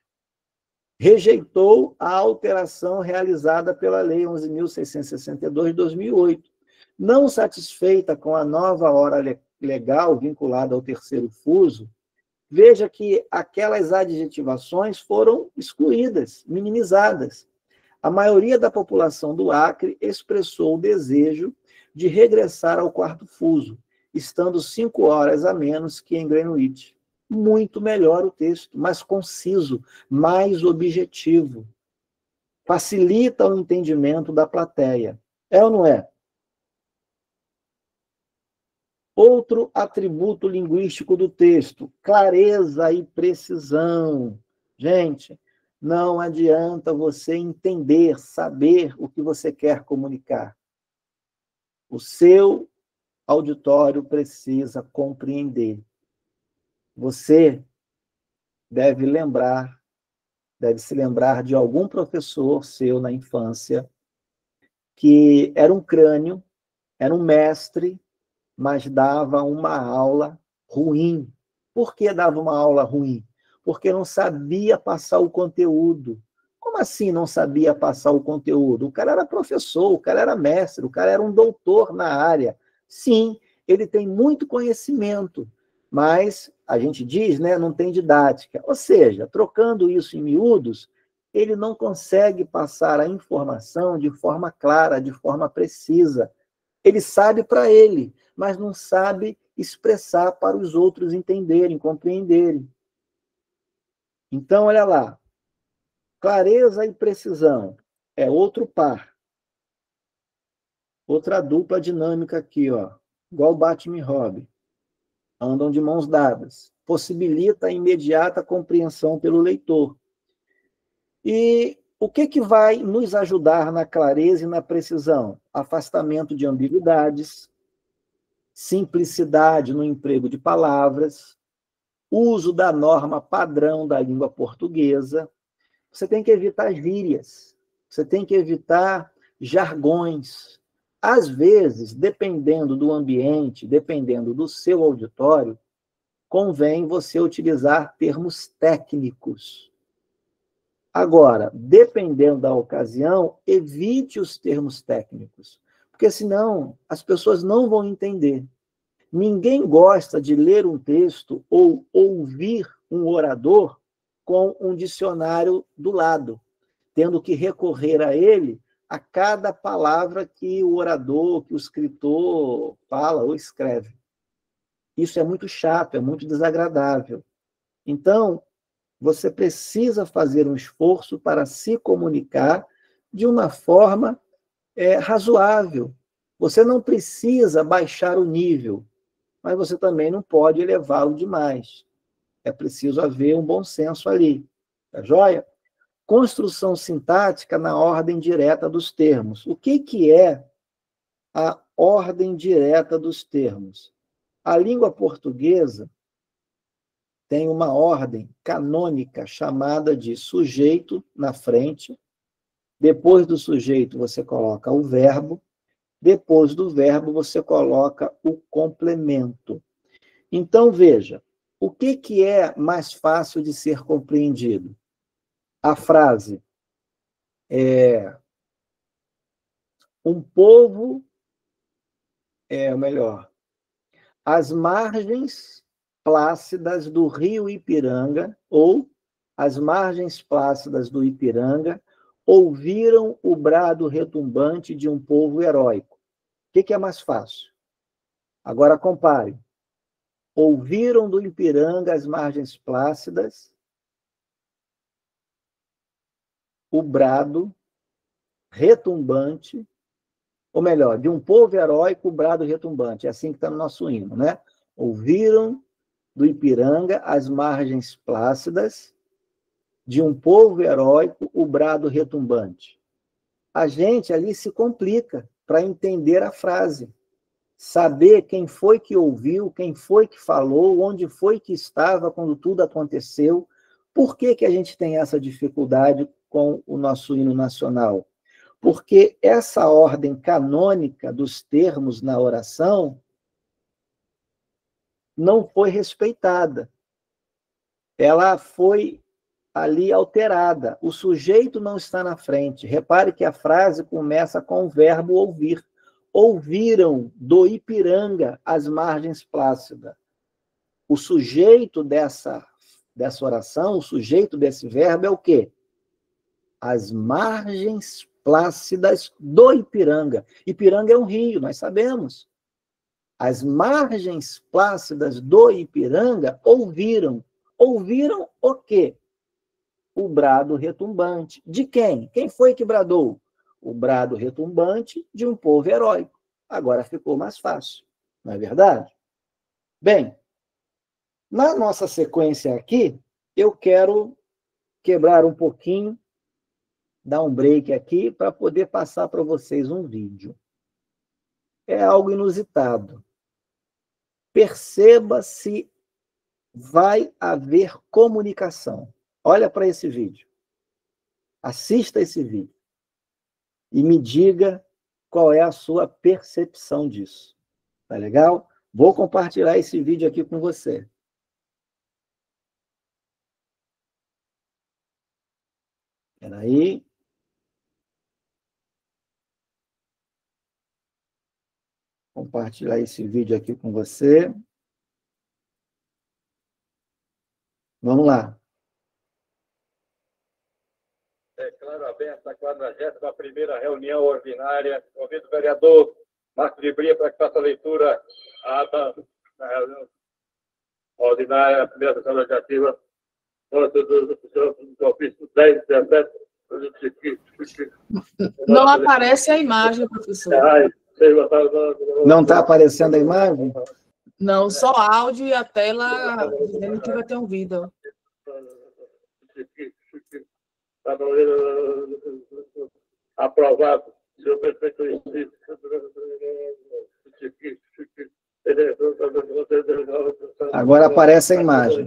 Rejeitou a alteração realizada pela Lei 11.662 de 2008. Não satisfeita com a nova hora legal vinculada ao terceiro fuso, veja que aquelas adjetivações foram excluídas, minimizadas. A maioria da população do Acre expressou o desejo de regressar ao quarto fuso, estando 5 horas a menos que em Greenwich. Muito melhor o texto, mais conciso, mais objetivo. Facilita o entendimento da plateia. É ou não é? Outro atributo linguístico do texto, clareza e precisão. Gente, não adianta você entender, saber o que você quer comunicar. O seu auditório precisa compreender. Você deve se lembrar de algum professor seu na infância que era um crânio, era um mestre, mas dava uma aula ruim. Por que dava uma aula ruim? Porque não sabia passar o conteúdo. Como assim não sabia passar o conteúdo? O cara era professor, o cara era mestre, o cara era um doutor na área. Sim, ele tem muito conhecimento, mas a gente diz, né, não tem didática. Ou seja, trocando isso em miúdos, ele não consegue passar a informação de forma clara, de forma precisa. Ele sabe para ele, mas não sabe expressar para os outros entenderem, compreenderem. Então, olha lá. Clareza e precisão é outro par. Outra dupla dinâmica aqui, ó. Igual Batman e Robin. Andam de mãos dadas. Possibilita a imediata compreensão pelo leitor. E o que vai nos ajudar na clareza e na precisão? Afastamento de ambiguidades, simplicidade no emprego de palavras, uso da norma padrão da língua portuguesa. Você tem que evitar gírias, você tem que evitar jargões. Às vezes, dependendo do ambiente, dependendo do seu auditório, convém você utilizar termos técnicos. Agora, dependendo da ocasião, evite os termos técnicos, porque senão as pessoas não vão entender. Ninguém gosta de ler um texto ou ouvir um orador com um dicionário do lado, tendo que recorrer a ele a cada palavra que o orador, que o escritor fala ou escreve. Isso é muito chato, é muito desagradável. Então, você precisa fazer um esforço para se comunicar de uma forma razoável. Você não precisa baixar o nível, mas você também não pode elevá-lo demais. É preciso haver um bom senso ali. Tá joia? Construção sintática na ordem direta dos termos. O que é a ordem direta dos termos? A língua portuguesa tem uma ordem canônica chamada de sujeito na frente. Depois do sujeito, você coloca o verbo. Depois do verbo, você coloca o complemento. Então, veja, o que é mais fácil de ser compreendido? A frase um povo, melhor, as margens plácidas do rio Ipiranga, ou as margens plácidas do Ipiranga, ouviram o brado retumbante de um povo heróico. O que é mais fácil? Agora compare. Ouviram do Ipiranga as margens plácidas o brado retumbante, ou melhor, de um povo heróico, o brado retumbante. É assim que está no nosso hino, né? Ouviram do Ipiranga as margens plácidas de um povo heróico, o brado retumbante. A gente ali se complica para entender a frase. Saber quem foi que ouviu, quem foi que falou, onde foi que estava quando tudo aconteceu. Por que a gente tem essa dificuldade com o nosso hino nacional? Porque essa ordem canônica dos termos na oração não foi respeitada. Ela foi ali alterada. O sujeito não está na frente. Repare que a frase começa com o verbo ouvir. Ouviram do Ipiranga as margens plácidas. O sujeito dessa oração, o sujeito desse verbo é o quê? As margens plácidas do Ipiranga. Ipiranga é um rio, nós sabemos. As margens plácidas do Ipiranga ouviram. Ouviram o quê? O brado retumbante. De quem? Quem foi que bradou? O brado retumbante de um povo heróico. Agora ficou mais fácil, não é verdade? Bem, na nossa sequência aqui, eu quero quebrar um pouquinho, dar um break aqui, para poder passar para vocês um vídeo. É algo inusitado. Perceba se vai haver comunicação. Olha para esse vídeo. Assista esse vídeo. E me diga qual é a sua percepção disso. Tá legal? Vou compartilhar esse vídeo aqui com você. Espera aí. Compartilhar esse vídeo aqui com você. Vamos lá. Declaro aberta a 41ª reunião ordinária. Convido o vereador Marcos de Bria para que faça a leitura da reunião ordinária, a primeira sessão legislativa, do ofício 10, 17. Não aparece a imagem, professor. Não está aparecendo a imagem? Não, só áudio e a tela dizendo que vai ter um vídeo. Aprovado. Senhor prefeito. Agora aparece a imagem.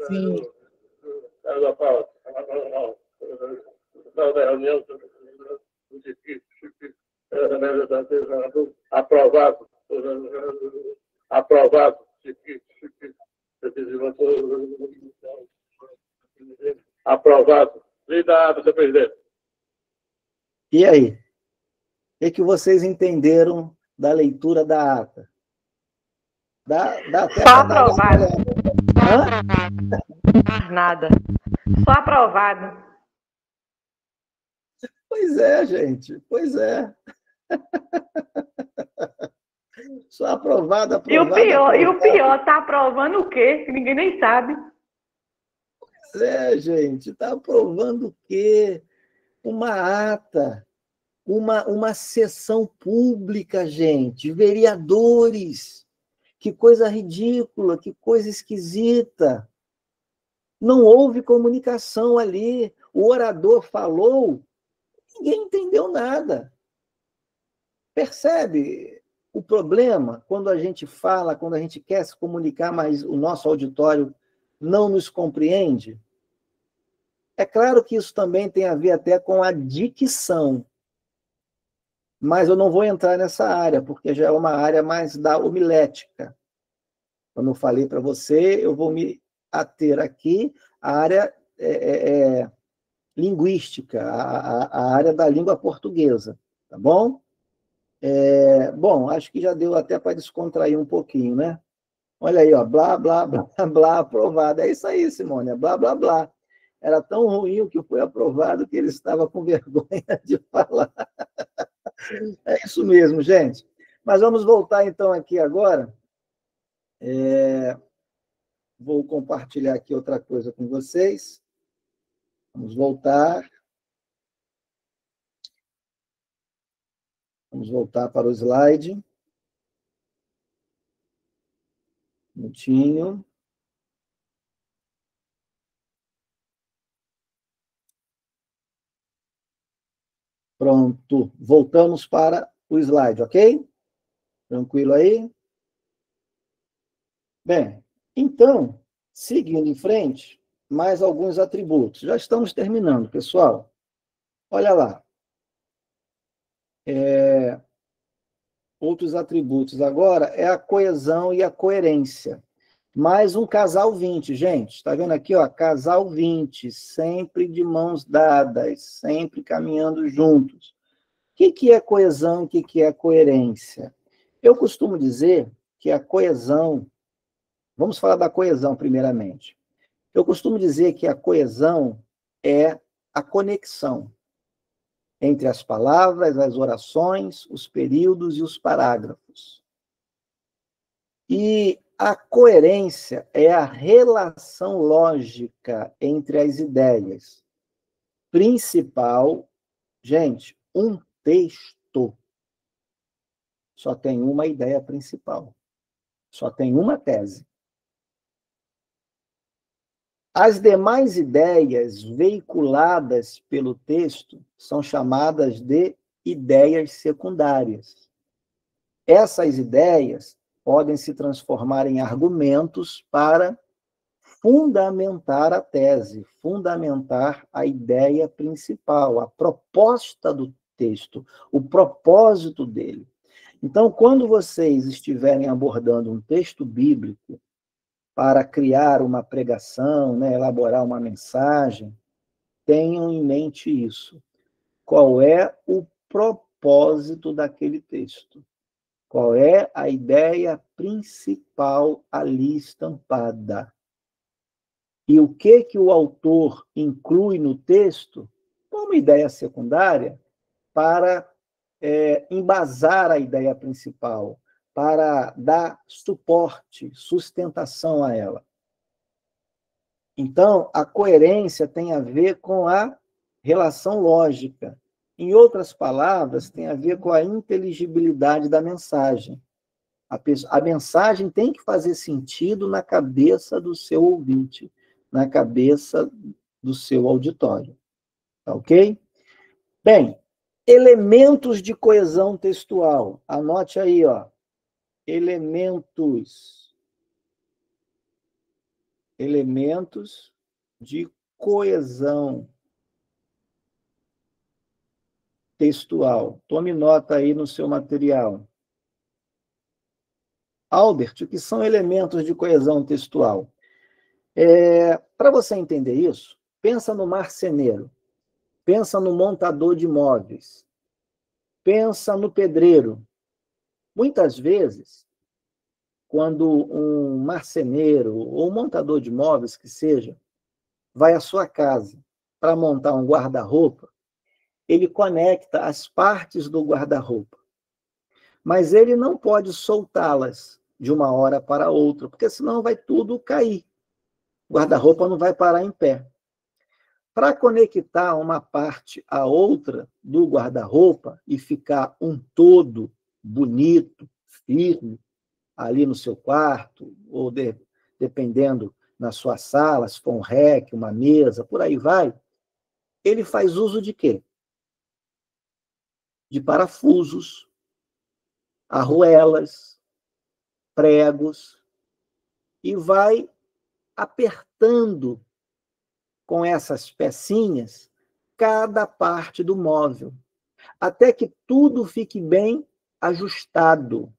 Sim. Aprovado. Aprovado. Aprovado. Obrigado, senhor presidente. E aí? O que vocês entenderam da leitura da ata? Dá até Só aprovado. Nada. Só aprovado. Pois é, gente. Pois é. Só aprovado, aprovado. E o pior, tá aprovando o quê? Que ninguém nem sabe. Pois é, gente. Está aprovando o quê? Uma ata. Uma sessão pública, gente. Vereadores Que coisa ridícula, que coisa esquisita. Não houve comunicação ali. O orador falou, ninguém entendeu nada. Percebe o problema quando a gente fala, quando a gente quer se comunicar, mas o nosso auditório não nos compreende? É claro que isso também tem a ver até com a dicção, mas eu não vou entrar nessa área, porque já é uma área mais da homilética. Como eu falei para você, eu vou me ater aqui à área linguística, a área da língua portuguesa, tá bom? Bom, acho que já deu até para descontrair um pouquinho, né? Olha aí, ó, blá, blá, blá, blá, aprovado. É isso aí, Simone, é blá, blá, blá. Era tão ruim o que foi aprovado que ele estava com vergonha de falar. É isso mesmo, gente. Mas vamos voltar, então, aqui agora. Vou compartilhar aqui outra coisa com vocês. Vamos voltar. Vamos voltar para o slide. Um minutinho. Pronto. Voltamos para o slide, ok? Tranquilo aí? Bem, então, seguindo em frente, mais alguns atributos. Já estamos terminando, pessoal. Olha lá. Outros atributos agora é a coesão e a coerência. Mais um casal 20, gente. Está vendo aqui, ó? Casal 20, sempre de mãos dadas, sempre caminhando juntos. O que é coesão e o que é coerência? Eu costumo dizer que a coesão... Vamos falar da coesão, primeiramente. Eu costumo dizer que a coesão é a conexão entre as palavras, as orações, os períodos e os parágrafos. E a coerência é a relação lógica entre as ideias. Principal, gente, um texto só tem uma ideia principal. Só tem uma tese. As demais ideias veiculadas pelo texto são chamadas de ideias secundárias. Essas ideias podem se transformar em argumentos para fundamentar a tese, fundamentar a ideia principal, a proposta do texto, o propósito dele. Então, quando vocês estiverem abordando um texto bíblico para criar uma pregação, né, elaborar uma mensagem, tenham em mente isso. Qual é o propósito daquele texto? Qual é a ideia principal ali estampada? E o que o autor inclui no texto como ideia secundária para embasar a ideia principal, para dar suporte, sustentação a ela. Então, a coerência tem a ver com a relação lógica. Em outras palavras, tem a ver com a inteligibilidade da mensagem. A mensagem tem que fazer sentido na cabeça do seu ouvinte, na cabeça do seu auditório. Tá ok? Bem, elementos de coesão textual. Anote aí, ó. Elementos de coesão textual. Tome nota aí no seu material. Albert, o que são elementos de coesão textual? Para você entender isso, pensa no marceneiro, pensa no montador de móveis, pensa no pedreiro. Muitas vezes, quando um marceneiro ou um montador de móveis, que seja, vai à sua casa para montar um guarda-roupa, ele conecta as partes do guarda-roupa. Mas ele não pode soltá-las de uma hora para outra, porque senão vai tudo cair. O guarda-roupa não vai parar em pé. Para conectar uma parte à outra do guarda-roupa e ficar um todo bonito, firme, ali no seu quarto, ou dependendo na sua sala, se for um REC, uma mesa, por aí vai, ele faz uso de quê? De parafusos, arruelas, pregos, e vai apertando com essas pecinhas cada parte do móvel, até que tudo fique bem ajustado.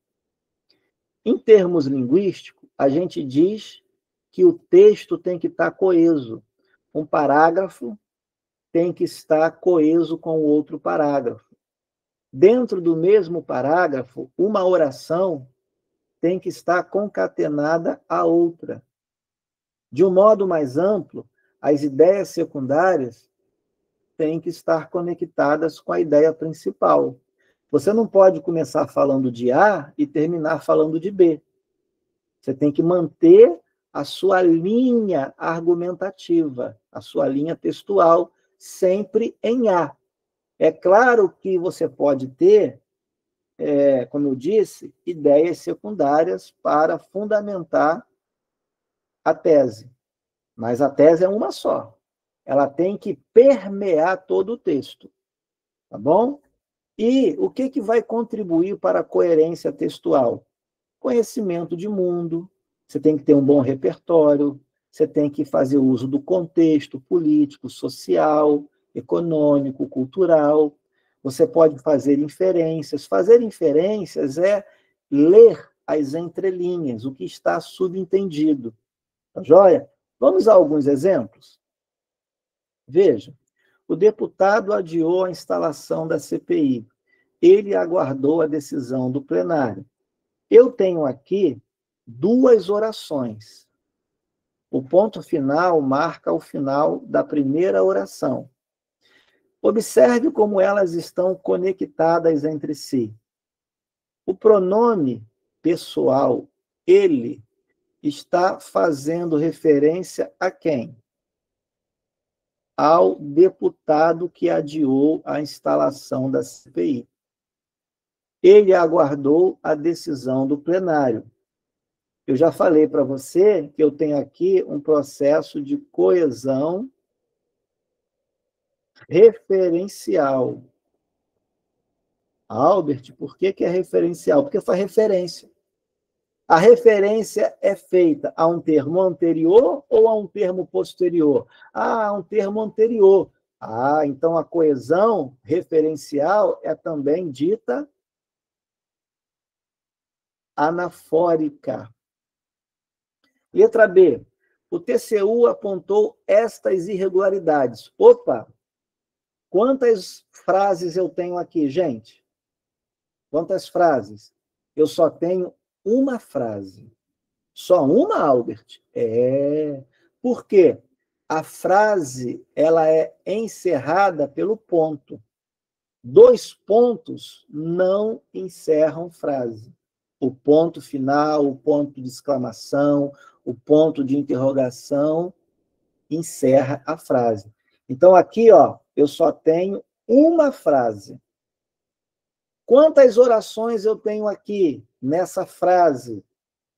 Em termos linguísticos, a gente diz que o texto tem que estar coeso. Um parágrafo tem que estar coeso com o outro parágrafo. Dentro do mesmo parágrafo, uma oração tem que estar concatenada à outra. De um modo mais amplo, as ideias secundárias têm que estar conectadas com a ideia principal. Você não pode começar falando de A e terminar falando de B. Você tem que manter a sua linha argumentativa, a sua linha textual, sempre em A. É claro que você pode ter, como eu disse, ideias secundárias para fundamentar a tese. Mas a tese é uma só. Ela tem que permear todo o texto. Tá bom? E o que vai contribuir para a coerência textual? Conhecimento de mundo, você tem que ter um bom repertório, você tem que fazer uso do contexto político, social, econômico, cultural. Você pode fazer inferências. Fazer inferências é ler as entrelinhas, o que está subentendido. Tá joia? Vamos a alguns exemplos? Veja, o deputado adiou a instalação da CPI. Ele aguardou a decisão do plenário. Eu tenho aqui 2 orações. O ponto final marca o final da primeira oração. Observe como elas estão conectadas entre si. O pronome pessoal, ele, está fazendo referência a quem? Ao deputado que adiou a instalação da CPI. Ele aguardou a decisão do plenário. Eu já falei para você que eu tenho aqui um processo de coesão referencial. Albert, por que é referencial? Porque faz referência. A referência é feita a um termo anterior ou a um termo posterior? Ah, a um termo anterior. Ah, então a coesão referencial é também dita anafórica. Letra B. O TCU apontou estas irregularidades. Opa! Quantas frases eu tenho aqui, gente? Quantas frases? Eu só tenho uma frase. Só uma, Albert? Por quê? A frase ela é encerrada pelo ponto. 2 pontos não encerram frase. O ponto final, o ponto de exclamação, o ponto de interrogação encerra a frase. Então, aqui, eu só tenho uma frase. Quantas orações eu tenho aqui nessa frase?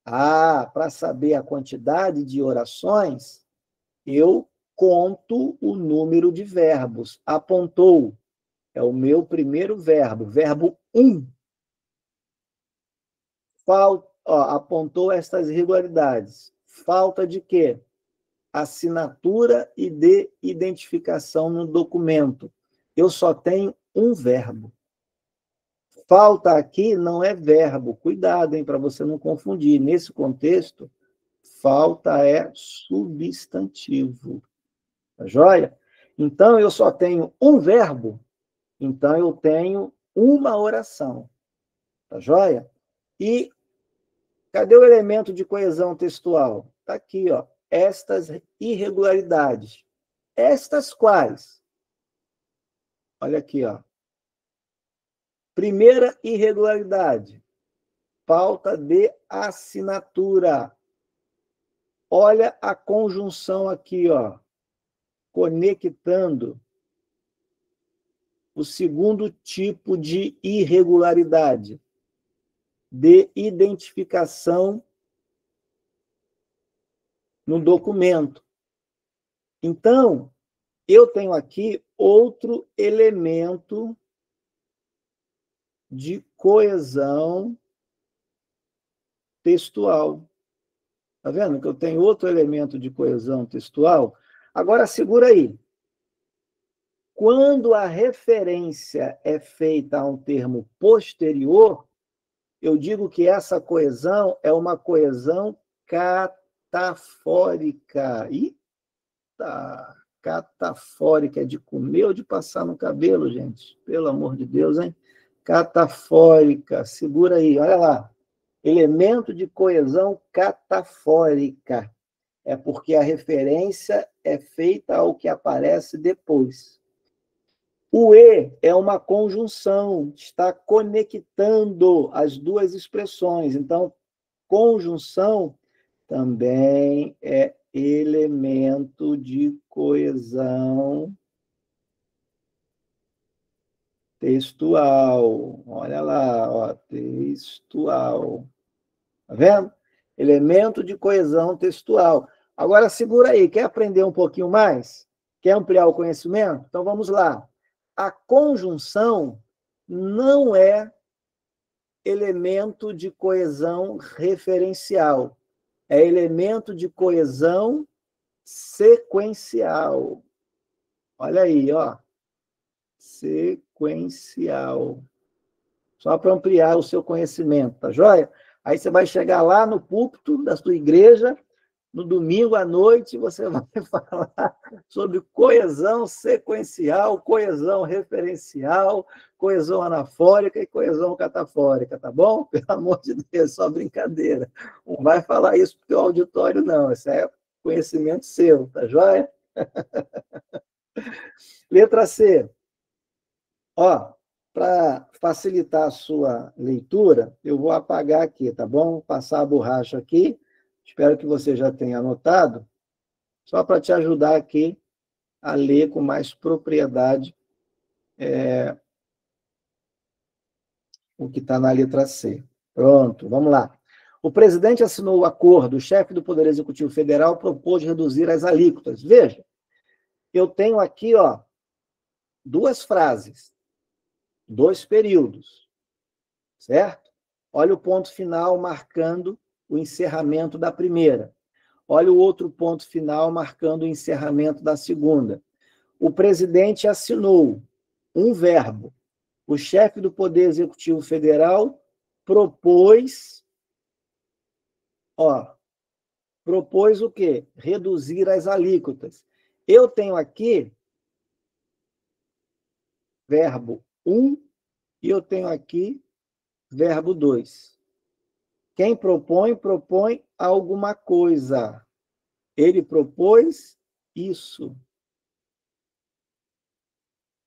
Ah, para saber a quantidade de orações, eu conto o número de verbos. Apontou. É o meu primeiro verbo. Verbo 1. Apontou estas irregularidades. Falta de quê? Assinatura e de identificação no documento. Eu só tenho um verbo. Falta aqui não é verbo. Cuidado, hein, para você não confundir. Nesse contexto, falta é substantivo. Tá joia? Então, eu só tenho um verbo. Então, eu tenho uma oração. Tá joia? E cadê o elemento de coesão textual? Está aqui, estas irregularidades. Estas quais? Olha aqui, Primeira irregularidade, falta de assinatura. Olha a conjunção aqui, conectando o segundo tipo de irregularidade. de identificação no documento. Então, eu tenho aqui outro elemento de coesão textual. Está vendo que eu tenho outro elemento de coesão textual? Agora, segura aí. Quando a referência é feita a um termo posterior, eu digo que essa coesão é uma coesão catafórica. Eita! Catafórica é de comer ou de passar no cabelo, gente? Pelo amor de Deus, hein? Catafórica. Segura aí, olha lá. Elemento de coesão catafórica. É porque a referência é feita ao que aparece depois. O E é uma conjunção, está conectando as duas expressões. Então, conjunção também é elemento de coesão textual. Olha lá, ó, textual. Tá vendo? Elemento de coesão textual. Agora, segura aí. Quer aprender um pouquinho mais? Quer ampliar o conhecimento? Então, vamos lá. A conjunção não é elemento de coesão referencial. É elemento de coesão sequencial. Olha aí, ó. Sequencial. Só para ampliar o seu conhecimento, tá joia? Aí você vai chegar lá no púlpito da sua igreja, no domingo à noite, você vai falar sobre coesão sequencial, coesão referencial, coesão anafórica e coesão catafórica, tá bom? Pelo amor de Deus, só brincadeira. Não vai falar isso para o teu auditório, não. Isso é conhecimento seu, tá joia? Letra C. Ó, para facilitar a sua leitura, eu vou apagar aqui, tá bom? Vou passar a borracha aqui. Espero que você já tenha anotado, só para te ajudar aqui a ler com mais propriedade o que está na letra C. Pronto, vamos lá. O presidente assinou o acordo, o chefe do Poder Executivo Federal propôs reduzir as alíquotas. Veja, eu tenho aqui, ó, duas frases, dois períodos, certo? Olha o ponto final marcando o encerramento da primeira. Olha o outro ponto final marcando o encerramento da segunda. O presidente assinou um verbo. O chefe do Poder Executivo Federal propôs o quê? Reduzir as alíquotas. Eu tenho aqui verbo 1 e eu tenho aqui verbo 2. Quem propõe alguma coisa. Ele propôs isso.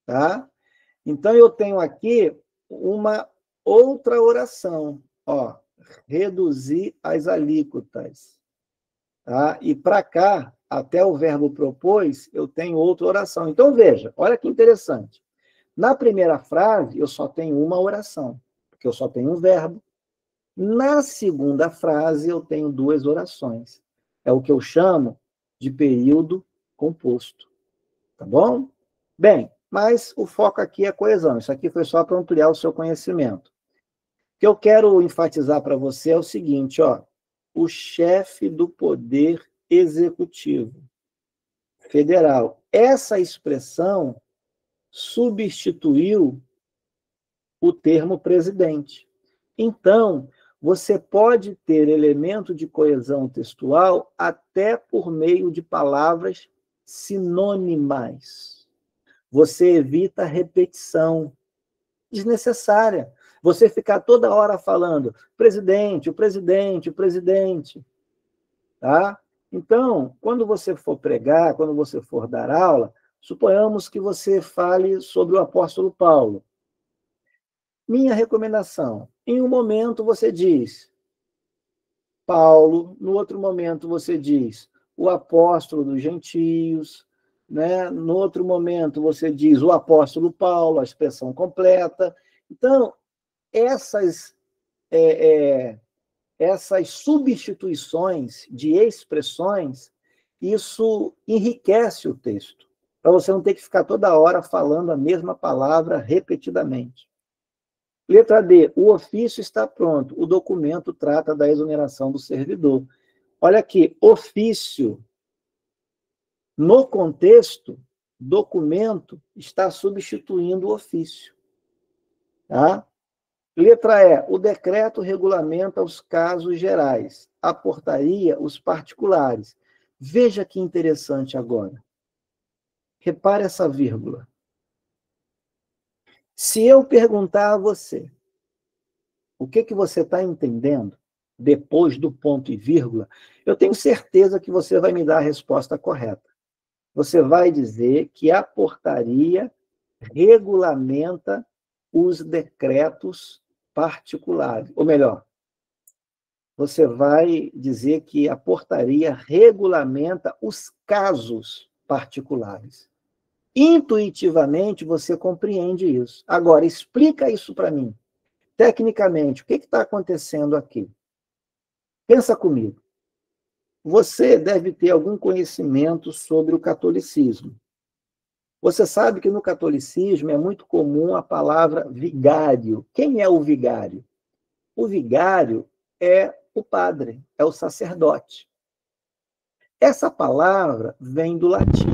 Tá? Então, eu tenho aqui uma outra oração. Ó, reduzir as alíquotas. Tá? E para cá, até o verbo propôs, eu tenho outra oração. Então, veja, olha que interessante. Na primeira frase, eu só tenho uma oração, porque eu só tenho um verbo. Na segunda frase, eu tenho duas orações. É o que eu chamo de período composto. Tá bom? Bem, mas o foco aqui é coesão. Isso aqui foi só para ampliar o seu conhecimento. O que eu quero enfatizar para você é o seguinte, ó. O chefe do Poder Executivo Federal. Essa expressão substituiu o termo presidente. Então, você pode ter elemento de coesão textual até por meio de palavras sinônimas. Você evita repetição desnecessária. Você ficar toda hora falando presidente, o presidente, o presidente. Tá? Então, quando você for pregar, quando você for dar aula, suponhamos que você fale sobre o apóstolo Paulo. Minha recomendação, em um momento você diz Paulo, no outro momento você diz o apóstolo dos gentios, né? No outro momento você diz o apóstolo Paulo, a expressão completa. Então, essas essas substituições de expressões, isso enriquece o texto, para você não ter que ficar toda hora falando a mesma palavra repetidamente. Letra D, o ofício está pronto, o documento trata da exoneração do servidor. Olha aqui, ofício, no contexto, documento está substituindo o ofício. Tá? Letra E, o decreto regulamenta os casos gerais, a portaria os particulares. Veja que interessante agora. Repare essa vírgula. Se eu perguntar a você o que você está entendendo depois do ponto e vírgula, eu tenho certeza que você vai me dar a resposta correta. Você vai dizer que a portaria regulamenta os decretos particulares. Ou melhor, você vai dizer que a portaria regulamenta os casos particulares. Intuitivamente, você compreende isso. Agora, explica isso para mim. Tecnicamente, o que está acontecendo aqui? Pensa comigo. Você deve ter algum conhecimento sobre o catolicismo. Você sabe que no catolicismo é muito comum a palavra vigário. Quem é o vigário? O vigário é o padre, é o sacerdote. Essa palavra vem do latim.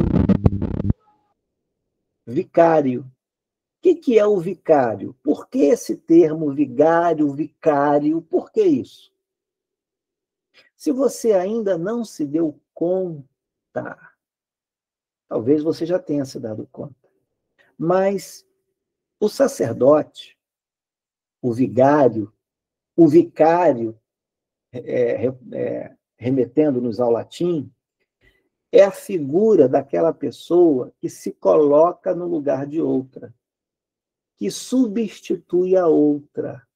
Vicário. O que é o vicário? Por que esse termo vigário, vicário? Por que isso? Se você ainda não se deu conta, talvez você já tenha se dado conta, mas o sacerdote, o vicário, remetendo-nos ao latim, é a figura daquela pessoa que se coloca no lugar de outra, que substitui a outra.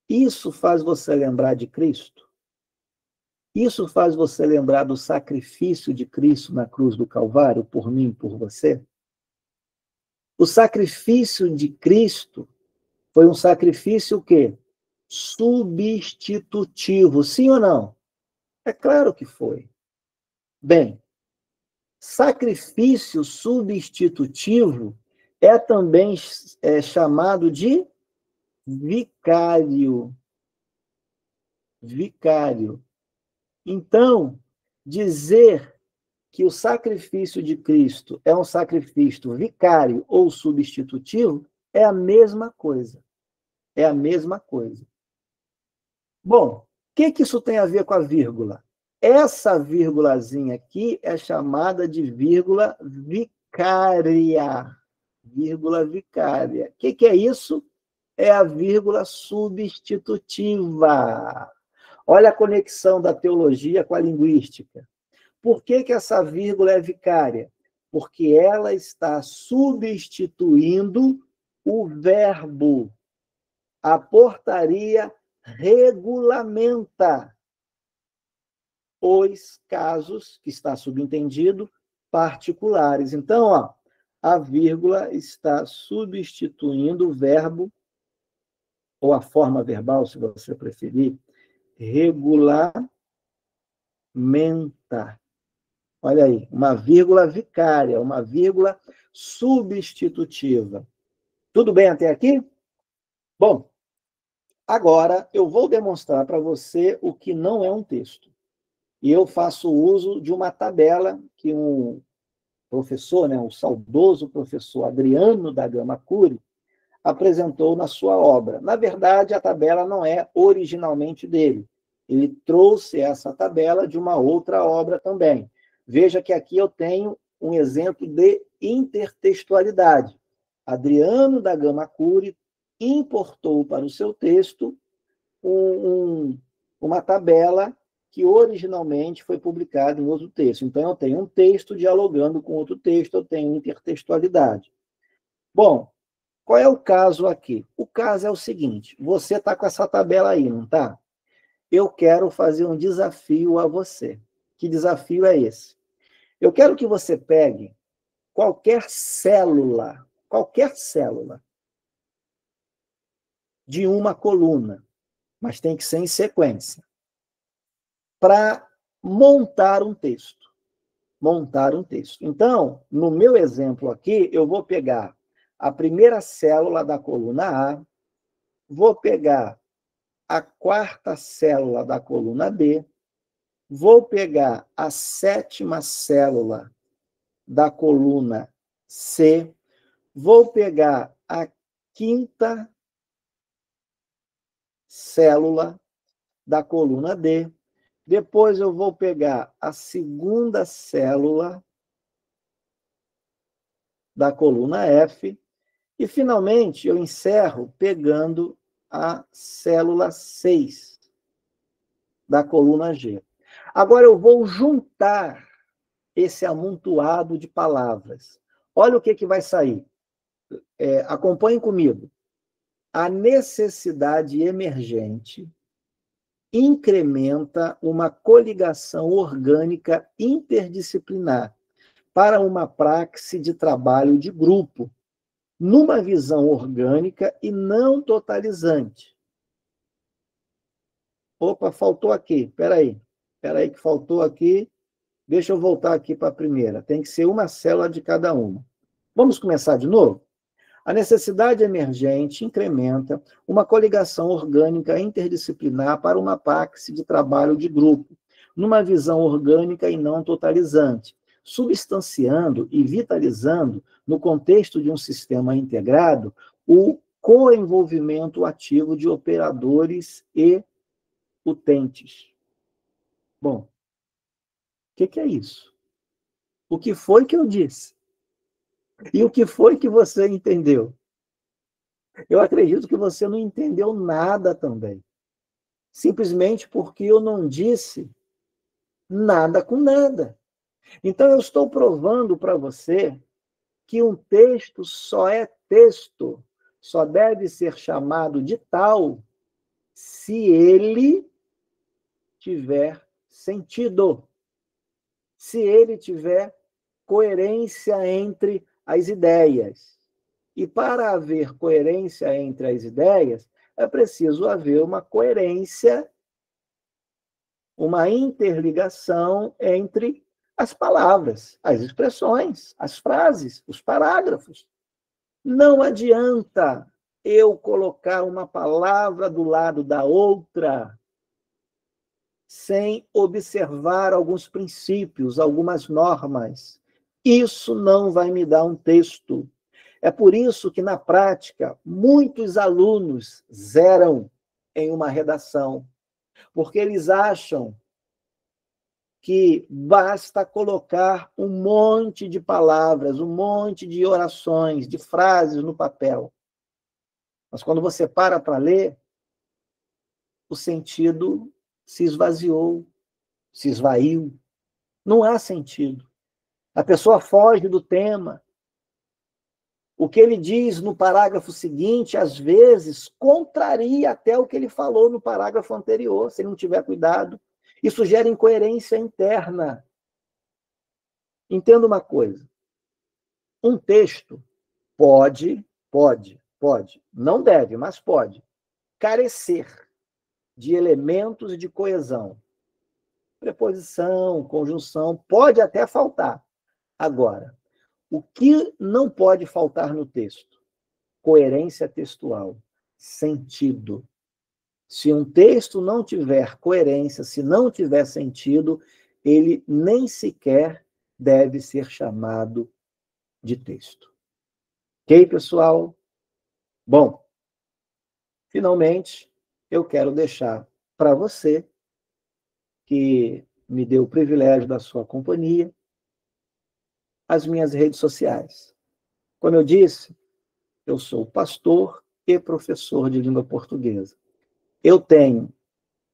Isso faz você lembrar de Cristo? Isso faz você lembrar do sacrifício de Cristo na cruz do Calvário, por mim e por você? O sacrifício de Cristo foi um sacrifício o quê? Substitutivo, sim ou não? É claro que foi. Bem, sacrifício substitutivo é também chamado de vicário. Vicário. Então, dizer que o sacrifício de Cristo é um sacrifício vicário ou substitutivo é a mesma coisa. É a mesma coisa. Bom, o que isso tem a ver com a vírgula? Essa vírgulazinha aqui é chamada de vírgula vicária. Vírgula vicária. O que é isso? É a vírgula substitutiva. Olha a conexão da teologia com a linguística. Por que essa vírgula é vicária? Porque ela está substituindo o verbo. A portaria regulamenta os casos, que está subentendido, particulares. Então, ó, a vírgula está substituindo o verbo, ou a forma verbal, se você preferir, regulamenta. Olha aí, uma vírgula vicária, uma vírgula substitutiva. Tudo bem até aqui? Bom, agora eu vou demonstrar para você o que não é um texto. E eu faço uso de uma tabela que um professor, o saudoso professor Adriano da Gama Cury, apresentou na sua obra. Na verdade, a tabela não é originalmente dele. Ele trouxe essa tabela de uma outra obra também. Veja que aqui eu tenho um exemplo de intertextualidade. Adriano da Gama Cury importou para o seu texto uma tabela que originalmente foi publicada em outro texto. Então, eu tenho um texto dialogando com outro texto, eu tenho intertextualidade. Bom, qual é o caso aqui? O caso é o seguinte, você está com essa tabela aí, não está? Eu quero fazer um desafio a você. Que desafio é esse? Eu quero que você pegue qualquer célula, de uma coluna, mas tem que ser em sequência, para montar um texto. Montar um texto. Então, no meu exemplo aqui, eu vou pegar a primeira célula da coluna A, vou pegar a quarta célula da coluna B, vou pegar a sétima célula da coluna C, vou pegar a quinta célula da coluna D, depois eu vou pegar a segunda célula da coluna F e, finalmente, eu encerro pegando a célula 6 da coluna G. Agora eu vou juntar esse amontoado de palavras. Olha o que vai sair. Acompanhem comigo. A necessidade emergente incrementa uma coligação orgânica interdisciplinar para uma praxe de trabalho de grupo, numa visão orgânica e não totalizante. Opa, faltou aqui. Espera aí que faltou aqui. Deixa eu voltar aqui para a primeira. Tem que ser uma célula de cada uma. Vamos começar de novo? A necessidade emergente incrementa uma coligação orgânica interdisciplinar para uma praxe de trabalho de grupo, numa visão orgânica e não totalizante, substanciando e vitalizando, no contexto de um sistema integrado, o coenvolvimento ativo de operadores e utentes. Bom, o que é isso? O que foi que eu disse? E o que foi que você entendeu? Eu acredito que você não entendeu nada também. Simplesmente porque eu não disse nada com nada. Então, eu estou provando para você que um texto só é texto, só deve ser chamado de tal se ele tiver sentido, se ele tiver coerência entre as ideias. E para haver coerência entre as ideias, é preciso haver uma coerência, uma interligação entre as palavras, as expressões, as frases, os parágrafos. Não adianta eu colocar uma palavra do lado da outra sem observar alguns princípios, algumas normas. Isso não vai me dar um texto. É por isso que, na prática, muitos alunos zeram em uma redação, porque eles acham que basta colocar um monte de palavras, um monte de orações, de frases no papel. Mas quando você para ler, o sentido se esvaziou, se esvaiu. Não há sentido. A pessoa foge do tema. O que ele diz no parágrafo seguinte, às vezes, contraria até o que ele falou no parágrafo anterior, se ele não tiver cuidado. Isso gera incoerência interna. Entenda uma coisa. Um texto pode, não deve, mas pode, carecer de elementos de coesão. Preposição, conjunção, pode até faltar. Agora, o que não pode faltar no texto? Coerência textual, sentido. Se um texto não tiver coerência, se não tiver sentido, ele nem sequer deve ser chamado de texto. Ok, pessoal? Bom, finalmente, eu quero deixar para você, que me deu o privilégio da sua companhia, as minhas redes sociais. Como eu disse, eu sou pastor e professor de língua portuguesa. Eu tenho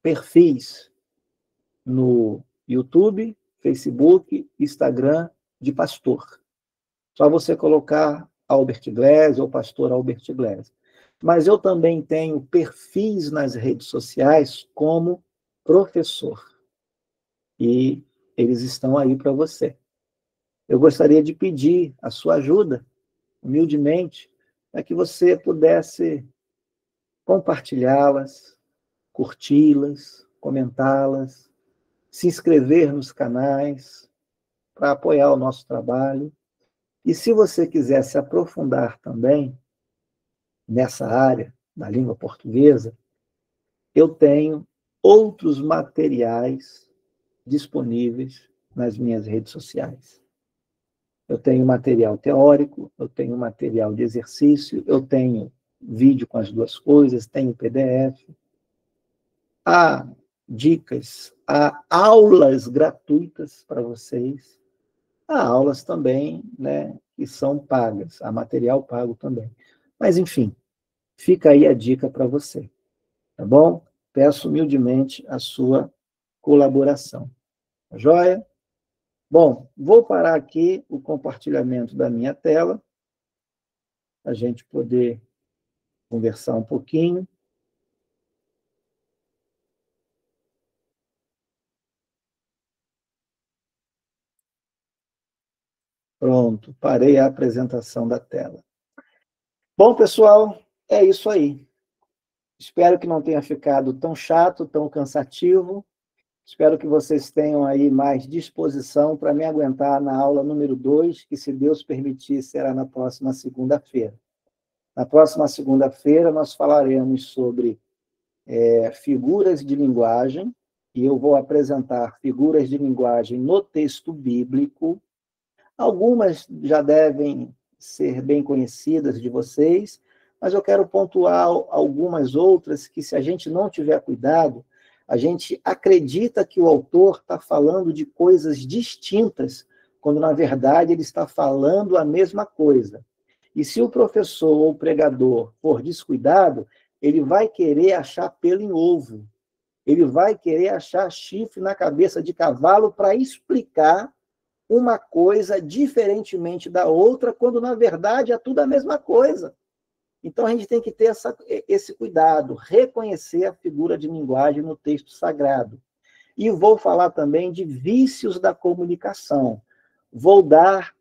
perfis no YouTube, Facebook, Instagram de pastor. Só você colocar Albert Gleizes ou pastor Albert Gleizes. Mas eu também tenho perfis nas redes sociais como professor. E eles estão aí para você. Eu gostaria de pedir a sua ajuda, humildemente, para que você pudesse compartilhá-las, curti-las, comentá-las, se inscrever nos canais para apoiar o nosso trabalho. E se você quiser se aprofundar também nessa área da língua portuguesa, eu tenho outros materiais disponíveis nas minhas redes sociais. Eu tenho material teórico, eu tenho material de exercício, eu tenho vídeo com as duas coisas, tenho PDF. Há dicas, há aulas gratuitas para vocês. Há aulas também, né, que são pagas, há material pago também. Mas, enfim, fica aí a dica para você, tá bom? Peço humildemente a sua colaboração. Tá joia? Bom, vou parar aqui o compartilhamento da minha tela, para a gente poder conversar um pouquinho. Pronto, parei a apresentação da tela. Bom, pessoal, é isso aí. Espero que não tenha ficado tão chato, tão cansativo. Espero que vocês tenham aí mais disposição para me aguentar na aula número 2, que, se Deus permitir, será na próxima segunda-feira. Na próxima segunda-feira, nós falaremos sobre figuras de linguagem, e eu vou apresentar figuras de linguagem no texto bíblico. Algumas já devem ser bem conhecidas de vocês, mas eu quero pontuar algumas outras que, se a gente não tiver cuidado, a gente acredita que o autor está falando de coisas distintas, quando, na verdade, ele está falando a mesma coisa. E se o professor ou o pregador for descuidado, ele vai querer achar pelo em ovo. Ele vai querer achar chifre na cabeça de cavalo para explicar uma coisa diferentemente da outra, quando, na verdade, é tudo a mesma coisa. Então, a gente tem que ter esse cuidado, reconhecer a figura de linguagem no texto sagrado. E vou falar também de vícios da comunicação. Vou dar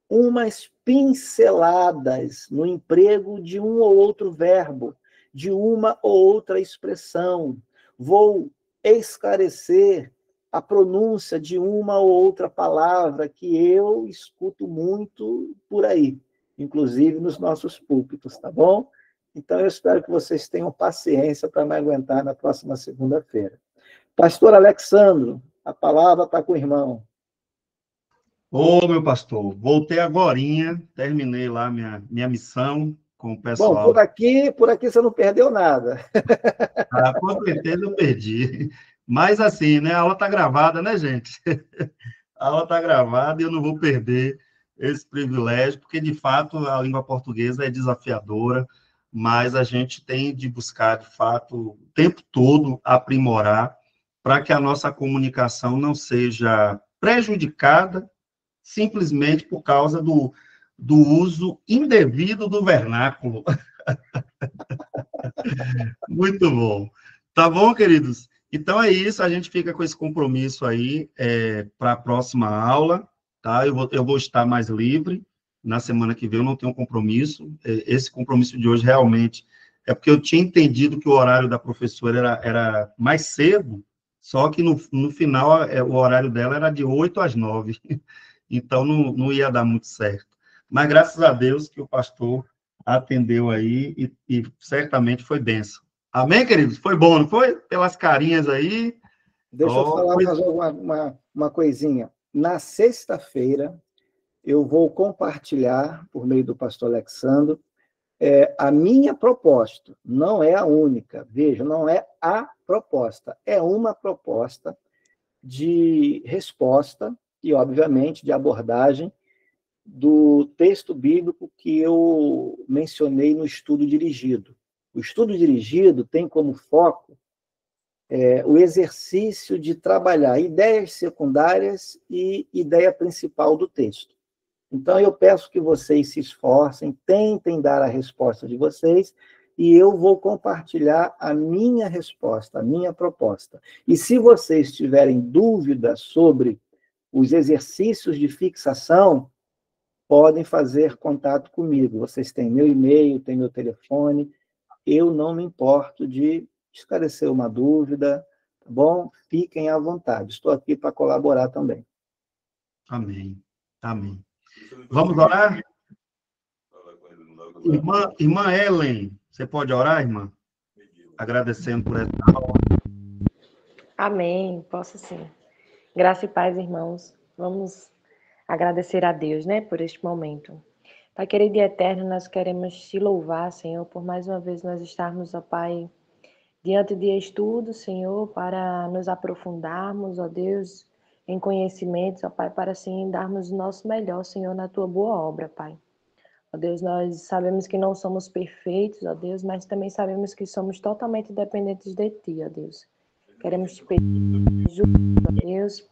umas pinceladas no emprego de um ou outro verbo, de uma ou outra expressão. Vou esclarecer a pronúncia de uma ou outra palavra que eu escuto muito por aí, inclusive nos nossos púlpitos, tá bom? Então, eu espero que vocês tenham paciência para me aguentar na próxima segunda-feira. Pastor Alexandro, a palavra está com o irmão. Ô, meu pastor, voltei agorinha, terminei lá minha missão com o pessoal. Bom, por aqui você não perdeu nada. Com certeza eu perdi. Mas assim, né, a aula está gravada, né, gente? A aula está gravada e eu não vou perder esse privilégio, porque, de fato, a língua portuguesa é desafiadora, mas a gente tem de buscar, de fato, o tempo todo aprimorar para que a nossa comunicação não seja prejudicada simplesmente por causa do uso indevido do vernáculo. Muito bom. Tá bom, queridos? Então é isso, a gente fica com esse compromisso aí para a próxima aula, tá? Eu vou estar mais livre, na semana que vem eu não tenho compromisso, esse compromisso de hoje realmente é porque eu tinha entendido que o horário da professora era mais cedo, só que no final o horário dela era de 8 às 9, então não ia dar muito certo. Mas graças a Deus que o pastor atendeu aí e certamente foi bênção. Amém, queridos? Foi bom, não foi? Pelas carinhas aí. Deixa eu falar mais uma coisinha. Na sexta-feira, eu vou compartilhar, por meio do pastor Alexandro, a minha proposta. Não é a única. Veja, não é a proposta. É uma proposta de resposta e, obviamente, de abordagem do texto bíblico que eu mencionei no estudo dirigido. O estudo dirigido tem como foco o exercício de trabalhar ideias secundárias e ideia principal do texto. Então, eu peço que vocês se esforcem, tentem dar a resposta de vocês, e eu vou compartilhar a minha resposta, a minha proposta. E se vocês tiverem dúvidas sobre os exercícios de fixação, podem fazer contato comigo. Vocês têm meu e-mail, têm meu telefone. eu não me importo de esclarecer uma dúvida, tá bom? Fiquem à vontade, estou aqui para colaborar também. Amém. Amém. Vamos orar? Irmã Ellen, você pode orar, irmã? Agradecendo por essa aula. Amém, posso sim. Graça e paz, irmãos. Vamos agradecer a Deus, né, por este momento. Pai querido e eterno, nós queremos te louvar, Senhor, por mais uma vez nós estarmos, ó Pai, diante de estudo, Senhor, para nos aprofundarmos, ó Deus, em conhecimentos, ó Pai, para assim darmos o nosso melhor, Senhor, na tua boa obra, Pai. Ó Deus, nós sabemos que não somos perfeitos, ó Deus, mas também sabemos que somos totalmente dependentes de ti, ó Deus. Queremos te pedir ajuda, ó Deus,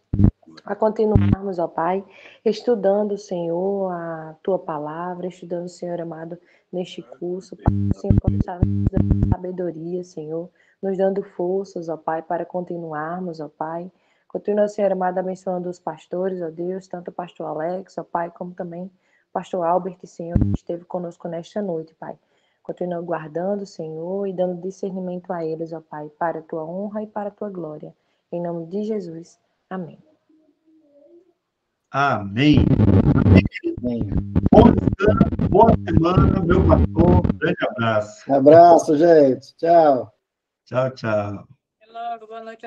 a continuarmos, ó Pai, estudando, Senhor, a Tua Palavra, estudando, Senhor amado, neste curso, para que o Senhor possa nos dar sabedoria, Senhor, nos dando forças, ó Pai, para continuarmos, ó Pai. Continua, Senhor amado, abençoando os pastores, ó Deus, tanto o pastor Alex, ó Pai, como também o pastor Albert, Senhor, que esteve conosco nesta noite, Pai. Continua guardando, Senhor, e dando discernimento a eles, ó Pai, para a Tua honra e para a Tua glória. Em nome de Jesus. Amém. Amém. Amém. Bom descanso, boa semana, meu pastor. Grande abraço. Um abraço, gente. Tchau. Tchau, tchau. Até logo, boa noite a